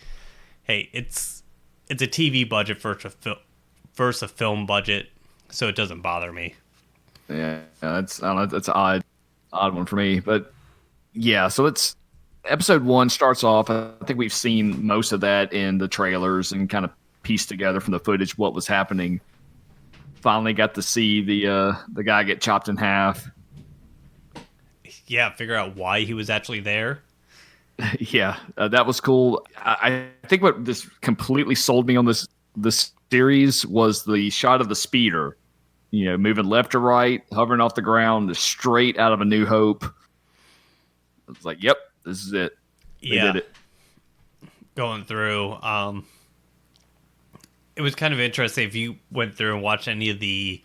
C: hey, it's a TV budget versus a film budget, so it doesn't bother me.
B: Yeah, that's an odd one for me, but yeah. So it's episode 1 starts off. I think we've seen most of that in the trailers and kind of pieced together from the footage what was happening. Finally got to see the guy get chopped in half.
C: Yeah, figure out why he was actually there.
B: Yeah, that was cool. I think what this completely sold me on this series was the shot of the speeder, moving left to right, hovering off the ground, straight out of A New Hope. It's like, yep, this is it. They did it.
C: Going through, it was kind of interesting if you went through and watched any of the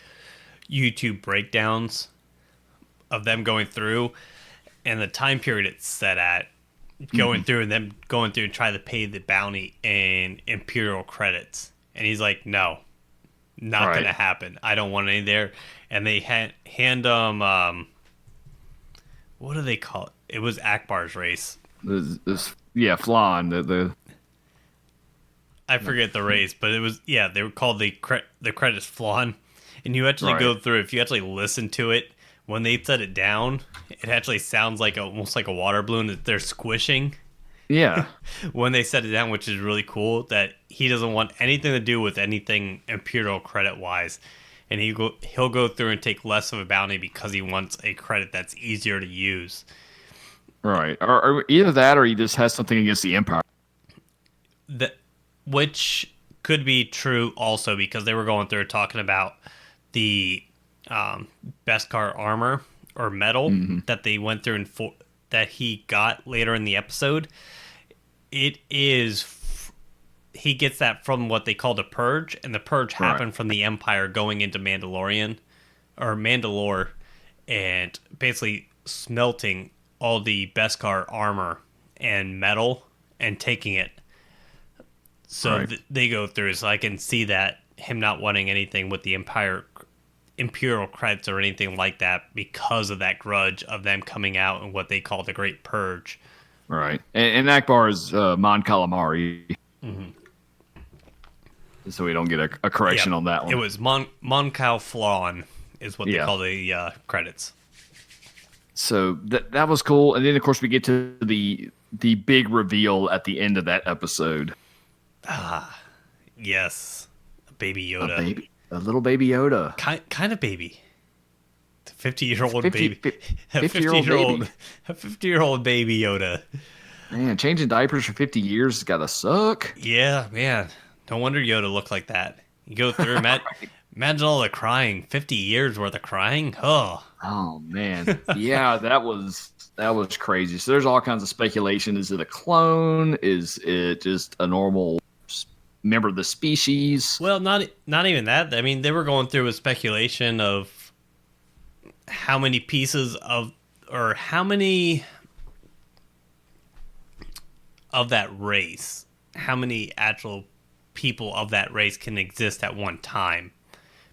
C: YouTube breakdowns of them going through and the time period it's set at. Going through and then going through and try to pay the bounty and Imperial credits. And he's like, no, not going to happen. I don't want any there. And they hand him, what do they call it? It was Akbar's race.
B: Flan.
C: I forget the race, but it was, they were called the credits Flan. And you actually go through, if you actually listen to it, when they set it down, it actually sounds like almost like a water balloon that they're squishing.
B: Yeah.
C: When they set it down, which is really cool, that he doesn't want anything to do with anything Imperial credit wise. And he'll go through and take less of a bounty because he wants a credit that's easier to use.
B: Right. Or either that or he just has something against the Empire.
C: Which could be true also because they were going through talking about the Beskar armor or metal that they went through and that he got later in the episode. It is he gets that from what they called a purge, and the purge happened from the Empire going into Mandalore and basically smelting all the Beskar armor and metal and taking it. So they go through, so I can see that him not wanting anything with the Imperial credits or anything like that because of that grudge of them coming out and what they call the Great Purge.
B: Right. And Akbar is Mon Calamari. So we don't get a correction on that one.
C: It was Mon Cal Flan is what they call the credits.
B: So that was cool. And then, of course, we get to the big reveal at the end of that episode.
C: Yes. Baby Yoda.
B: A little baby Yoda.
C: Kind of baby. 50-year-old baby. 50-year-old baby Yoda.
B: Man, changing diapers for 50 years has got to suck.
C: Yeah, man. No wonder Yoda looked like that. You go through, imagine all the crying. 50 years worth of crying. Oh,
B: man. Yeah, that was crazy. So there's all kinds of speculation. Is it a clone? Is it just a normal member of the species?
C: Well, not even that. I mean, they were going through a speculation of how many pieces of, or how many of that race, how many actual people of that race can exist at one time,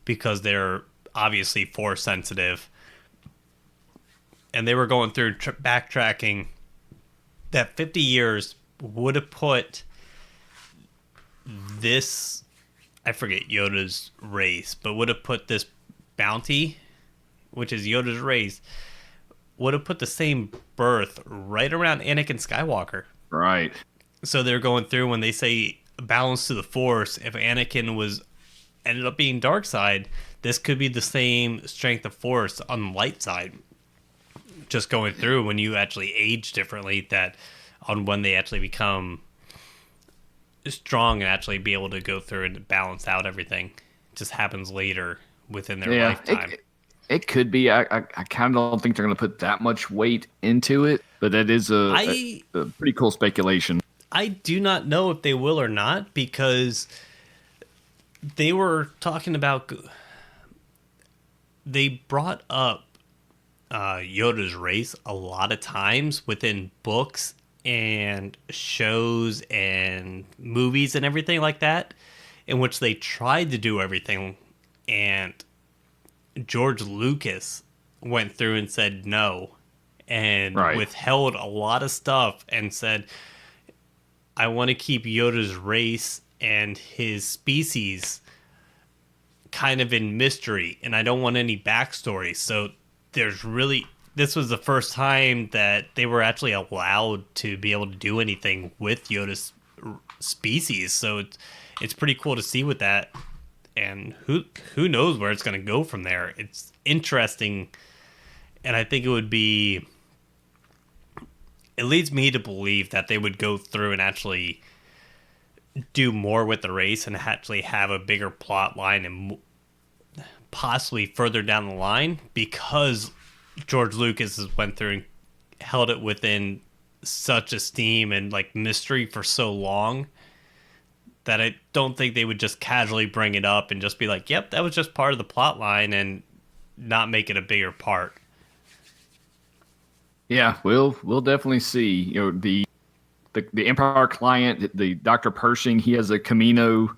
C: because they're obviously force sensitive. And they were going through backtracking that 50 years would have put this, I forget Yoda's race, but would have put this bounty, which is Yoda's race, would have put the same birth right around Anakin Skywalker.
B: Right.
C: So they're going through when they say balance to the Force. If Anakin ended up being dark side, this could be the same strength of Force on the light side. Just going through when you actually age differently, that on when they actually become strong and actually be able to go through and balance out everything. It just happens later within their lifetime.
B: It could be. I kind of don't think they're going to put that much weight into it, but that is a pretty cool speculation.
C: I do not know if they will or not, because they were talking about, they brought up Yoda's race a lot of times within books and shows and movies and everything like that, in which they tried to do everything, and George Lucas went through and said no, and withheld a lot of stuff and said, I want to keep Yoda's race and his species kind of in mystery, and I don't want any backstory. So this was the first time that they were actually allowed to be able to do anything with Yoda's species. So it's pretty cool to see with that, and who knows where it's going to go from there. It's interesting, and I think it leads me to believe that they would go through and actually do more with the race and actually have a bigger plot line and possibly further down the line, because George Lucas has went through and held it within such esteem and like mystery for so long that I don't think they would just casually bring it up and just be like, yep, that was just part of the plot line, and not make it a bigger part.
B: Yeah, we'll definitely see. The Empire client, the Dr. Pershing, he has a Camino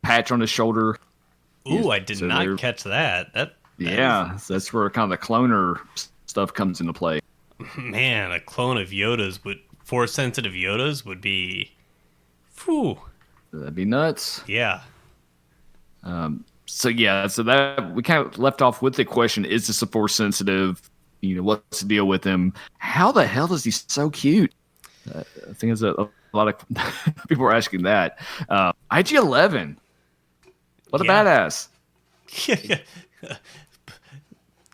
B: patch on his shoulder.
C: Ooh, I did not catch that.
B: That's where kind of the cloner stuff comes into play.
C: Man, a clone of Yoda's Force sensitive Yoda's would be, whew.
B: That'd be nuts.
C: Yeah.
B: So that we kind of left off with the question: is this a Force sensitive? What's the deal with him? How the hell is he so cute? I think there's a lot of people are asking that. IG-11. What a badass.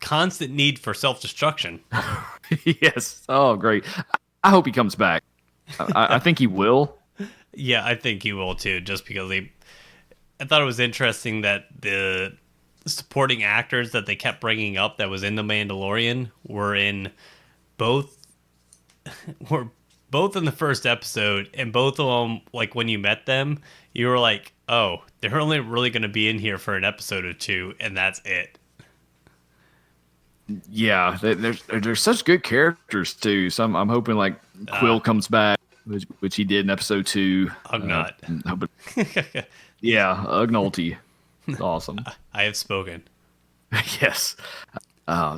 C: Constant need for self-destruction.
B: Yes. Oh, great. I hope he comes back. I think he will.
C: Yeah, I think he will too, just because I thought it was interesting that the supporting actors that they kept bringing up that was in The Mandalorian were both in the first episode, and both of them, like when you met them, you were like, oh, they're only really going to be in here for an episode or two, and that's it.
B: Yeah, they're such good characters too. So I'm hoping like Quill comes back, which he did in episode 2.
C: Ugnaught.
B: Yeah, Ugnaughty. It's awesome.
C: I have spoken.
B: Yes.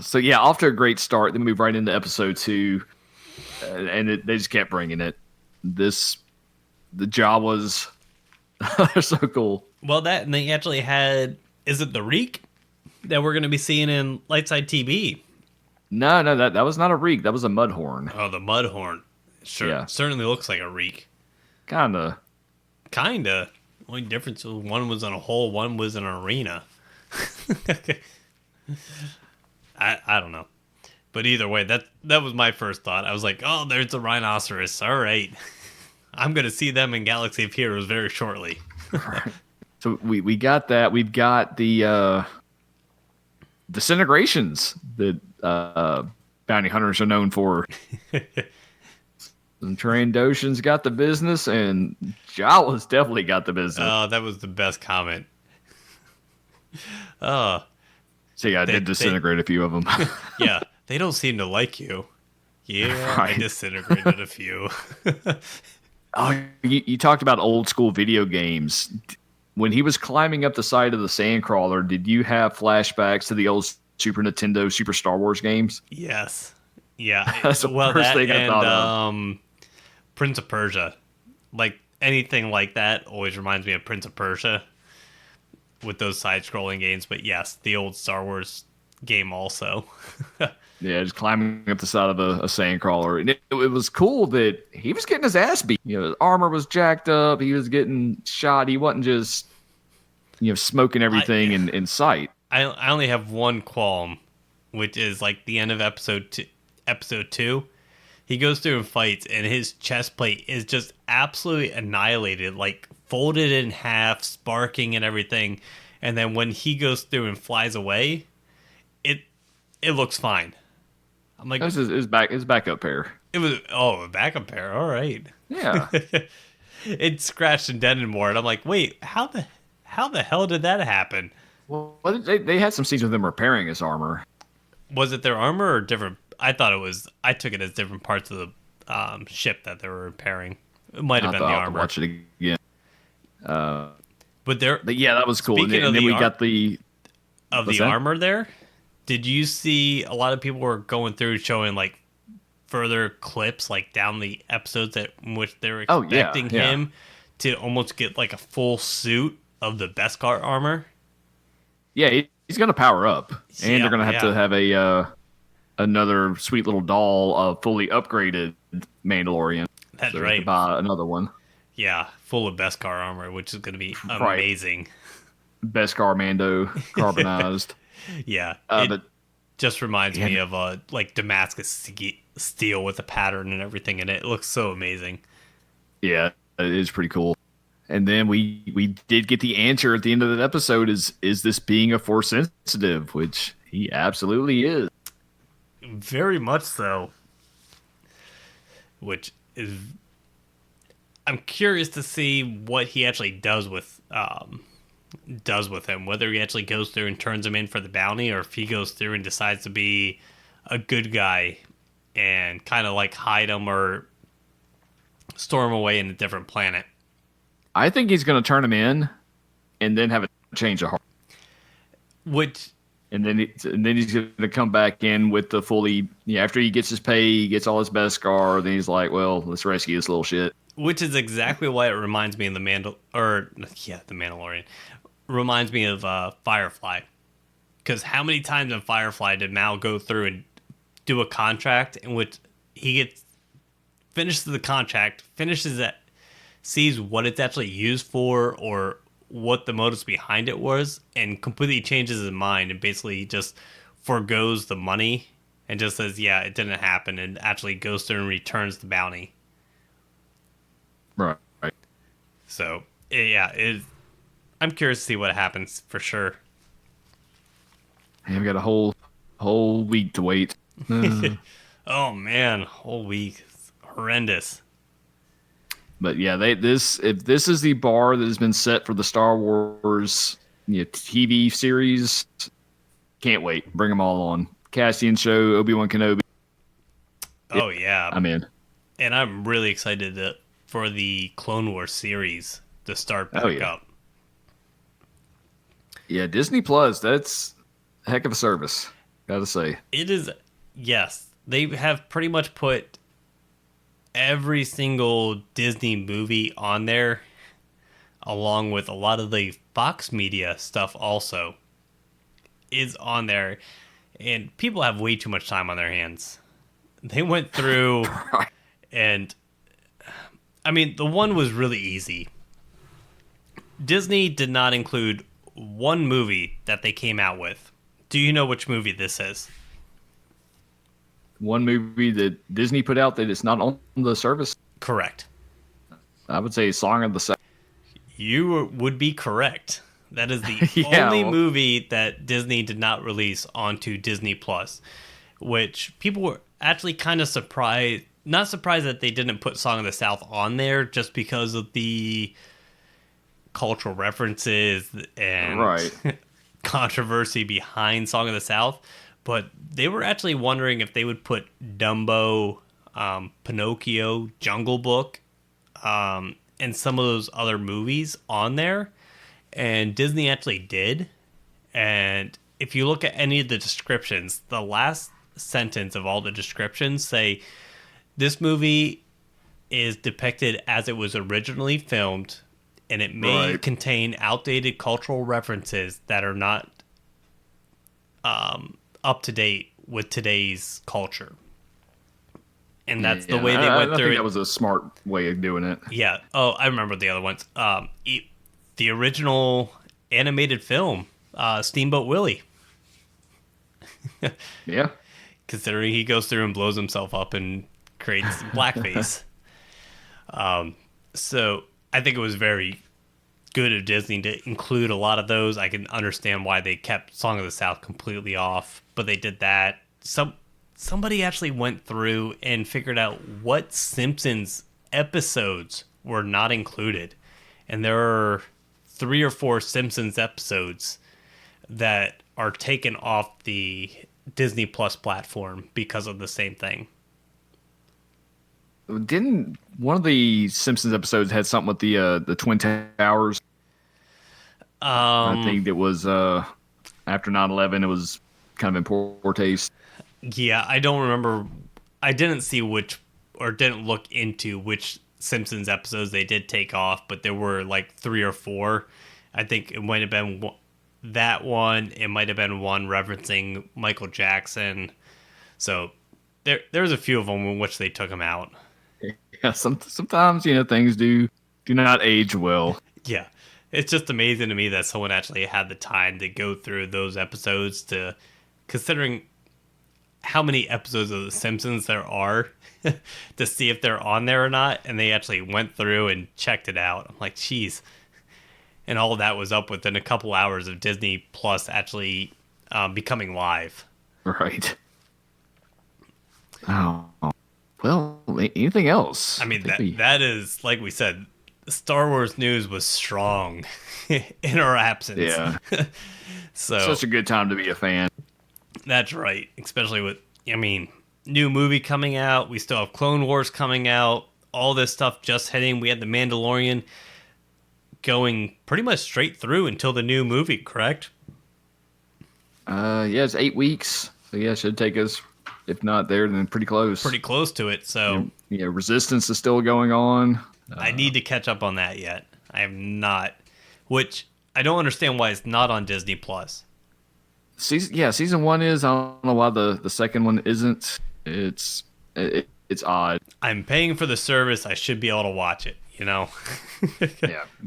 B: So yeah, off to a great start. Then move right into episode 2, and they just kept bringing it. The Jawas, they're so cool.
C: Well, and they actually had, is it the Reek that we're going to be seeing in Lightside TV?
B: No, that was not a Reek. That was a Mudhorn.
C: Oh, the Mudhorn. Sure, yeah. Certainly looks like a Reek.
B: Kinda.
C: Only difference was one was on a hole, one was in an arena. I don't know. But either way, that was my first thought. I was like, oh, there's the rhinoceros. All right. I'm going to see them in Galaxy of Heroes very shortly.
B: So we got that. We've got the disintegrations that bounty hunters are known for. And Trandoshan's got the business, and Jawa's definitely got the business.
C: Oh, that was the best comment. Oh.
B: So yeah, I did disintegrate a few of them.
C: Yeah, they don't seem to like you. Yeah, right. I disintegrated a few.
B: Oh, you talked about old school video games. When he was climbing up the side of the Sandcrawler, did you have flashbacks to the old Super Nintendo, Super Star Wars games?
C: Yes. Yeah.
B: That's the first thing I thought of.
C: Prince of Persia. Like, anything like that always reminds me of Prince of Persia with those side-scrolling games. But yes, the old Star Wars game also.
B: Yeah, just climbing up the side of a Sandcrawler. And it was cool that he was getting his ass beat. His armor was jacked up. He was getting shot. He wasn't just, smoking everything in sight.
C: I only have one qualm, which is like the end of episode 2. He goes through and fights, and his chest plate is just absolutely annihilated, like folded in half, sparking and everything. And then when he goes through and flies away, it looks fine. I'm like,
B: his backup pair.
C: It was a backup pair. All right.
B: Yeah.
C: It scratched and dented more, and I'm like, wait, how the hell did that happen?
B: Well, they had some scenes with him repairing his armor.
C: Was it their armor or different? I took it as different parts of the ship that they were repairing. It might have been the armor.
B: Watch it again.
C: But
B: yeah, that was cool. And then we got the
C: armor there. Did you see a lot of people were going through showing like further clips like down the episodes in which they're expecting him to almost get like a full suit of the Beskar armor.
B: Yeah, he's going to power up, and they're going to have to have a another sweet little doll of fully upgraded Mandalorian.
C: That's right.
B: To buy another one.
C: Yeah, full of Beskar armor, which is going to be amazing.
B: Beskar Mando carbonized.
C: Yeah, it just reminds me of like Damascus steel with the pattern and everything in it. It looks so amazing.
B: Yeah, it is pretty cool. And then we did get the answer at the end of that episode: is this being a Force sensitive? Which he absolutely is.
C: Very much so. Which is, I'm curious to see what he actually does with him. Whether he actually goes through and turns him in for the bounty, or if he goes through and decides to be a good guy and kind of like hide him or store him away in a different planet.
B: I think he's going to turn him in, and then have a change of heart. And then he's going to come back in with the fully. After he gets his pay, he gets all his Beskar. Then he's like, "Well, let's rescue this little shit."
C: Which is exactly why it reminds me of the Mandalorian. Reminds me of Firefly, because how many times in Firefly did Mal go through and do a contract in which he finishes the contract, sees what it's actually used for or what the motives behind it was, and completely changes his mind and basically just forgoes the money and just says, yeah, it didn't happen, and actually goes through and returns the bounty.
B: Right.
C: So, I'm curious to see what happens for sure.
B: Hey, we got a whole week to wait.
C: Oh man, whole week. It's horrendous.
B: But yeah, if this is the bar that has been set for the Star Wars TV series, can't wait. Bring them all on. Cassian Show, Obi-Wan Kenobi.
C: Oh yeah,
B: I'm in.
C: And I'm really excited for the Clone Wars series to start back up.
B: Yeah, Disney Plus, that's a heck of a service, gotta say.
C: It is, yes. They have pretty much put every single Disney movie on there, along with a lot of the Fox Media stuff also is on there. And people have way too much time on their hands. They went through and, I mean, the one was really easy. Disney did not include one movie that they came out with. Do you know which movie this is?
B: One movie that Disney put out that it's not on the service?
C: Correct.
B: I would say Song of the South.
C: You would be correct. That is the only movie that Disney did not release onto Disney Plus, which people were actually kind of surprised. Not surprised that they didn't put Song of the South on there, just because of the cultural references and controversy behind Song of the South. But they were actually wondering if they would put Dumbo, Pinocchio, Jungle Book, and some of those other movies on there. And Disney actually did. And if you look at any of the descriptions, the last sentence of all the descriptions say, this movie is depicted as it was originally filmed, and it may contain outdated cultural references that are not up to date with today's culture. And that's the way they went through it.
B: I think that was a smart way of doing it.
C: Yeah. Oh, I remember the other ones. The original animated film, Steamboat Willie.
B: Yeah.
C: Considering he goes through and blows himself up and creates blackface. So I think it was very good of Disney to include a lot of those. I can understand why they kept Song of the South completely off, but they did that. Somebody actually went through and figured out what Simpsons episodes were not included. And there are 3 or 4 Simpsons episodes that are taken off the Disney Plus platform because of the same thing.
B: Didn't one of the Simpsons episodes had something with the Twin Towers? I think it was after 9/11. It was kind of in poor taste.
C: Yeah, I don't remember. I didn't see didn't look into which Simpsons episodes they did take off, but there were like 3 or 4. I think it might have been that one. It might have been one referencing Michael Jackson. So there's a few of them in which they took him out.
B: Yeah, sometimes things do not age well.
C: Yeah, it's just amazing to me that someone actually had the time to go through those episodes, considering how many episodes of The Simpsons there are, to see if they're on there or not, and they actually went through and checked it out. I'm like, geez. And all of that was up within a couple hours of Disney Plus actually becoming live.
B: Right. Oh. Well, anything else?
C: I mean, that is, like we said, Star Wars news was strong in our absence.
B: Yeah.
C: So
B: such a good time to be a fan.
C: That's right. Especially with, new movie coming out. We still have Clone Wars coming out. All this stuff just hitting. We had The Mandalorian going pretty much straight through until the new movie, correct?
B: Yeah, it's 8 weeks. So yeah, it should take us, if not there, then pretty close.
C: Pretty close to it. So
B: yeah, Resistance is still going on.
C: I need to catch up on that yet. I have not, which I don't understand why it's not on Disney Plus.
B: Season 1 is. I don't know why the second one isn't. It's odd.
C: I'm paying for the service. I should be able to watch it.
B: Yeah,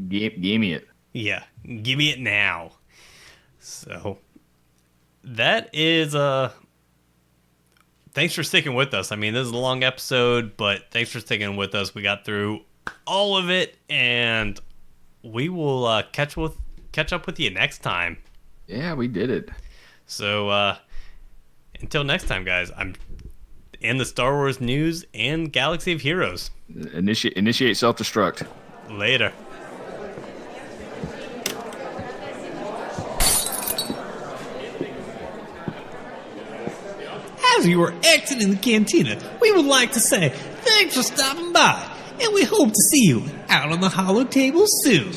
B: give me it.
C: Yeah, give me it now. So that is thanks for sticking with us. This is a long episode, but thanks for sticking with us. We got through all of it, and we will catch up with you next time.
B: Yeah, we did it.
C: So until next time, guys, I'm in the Star Wars news and Galaxy of Heroes.
B: Initiate self-destruct.
C: Later.
A: As you are exiting the cantina, we would like to say thanks for stopping by, and we hope to see you out on the holo table soon.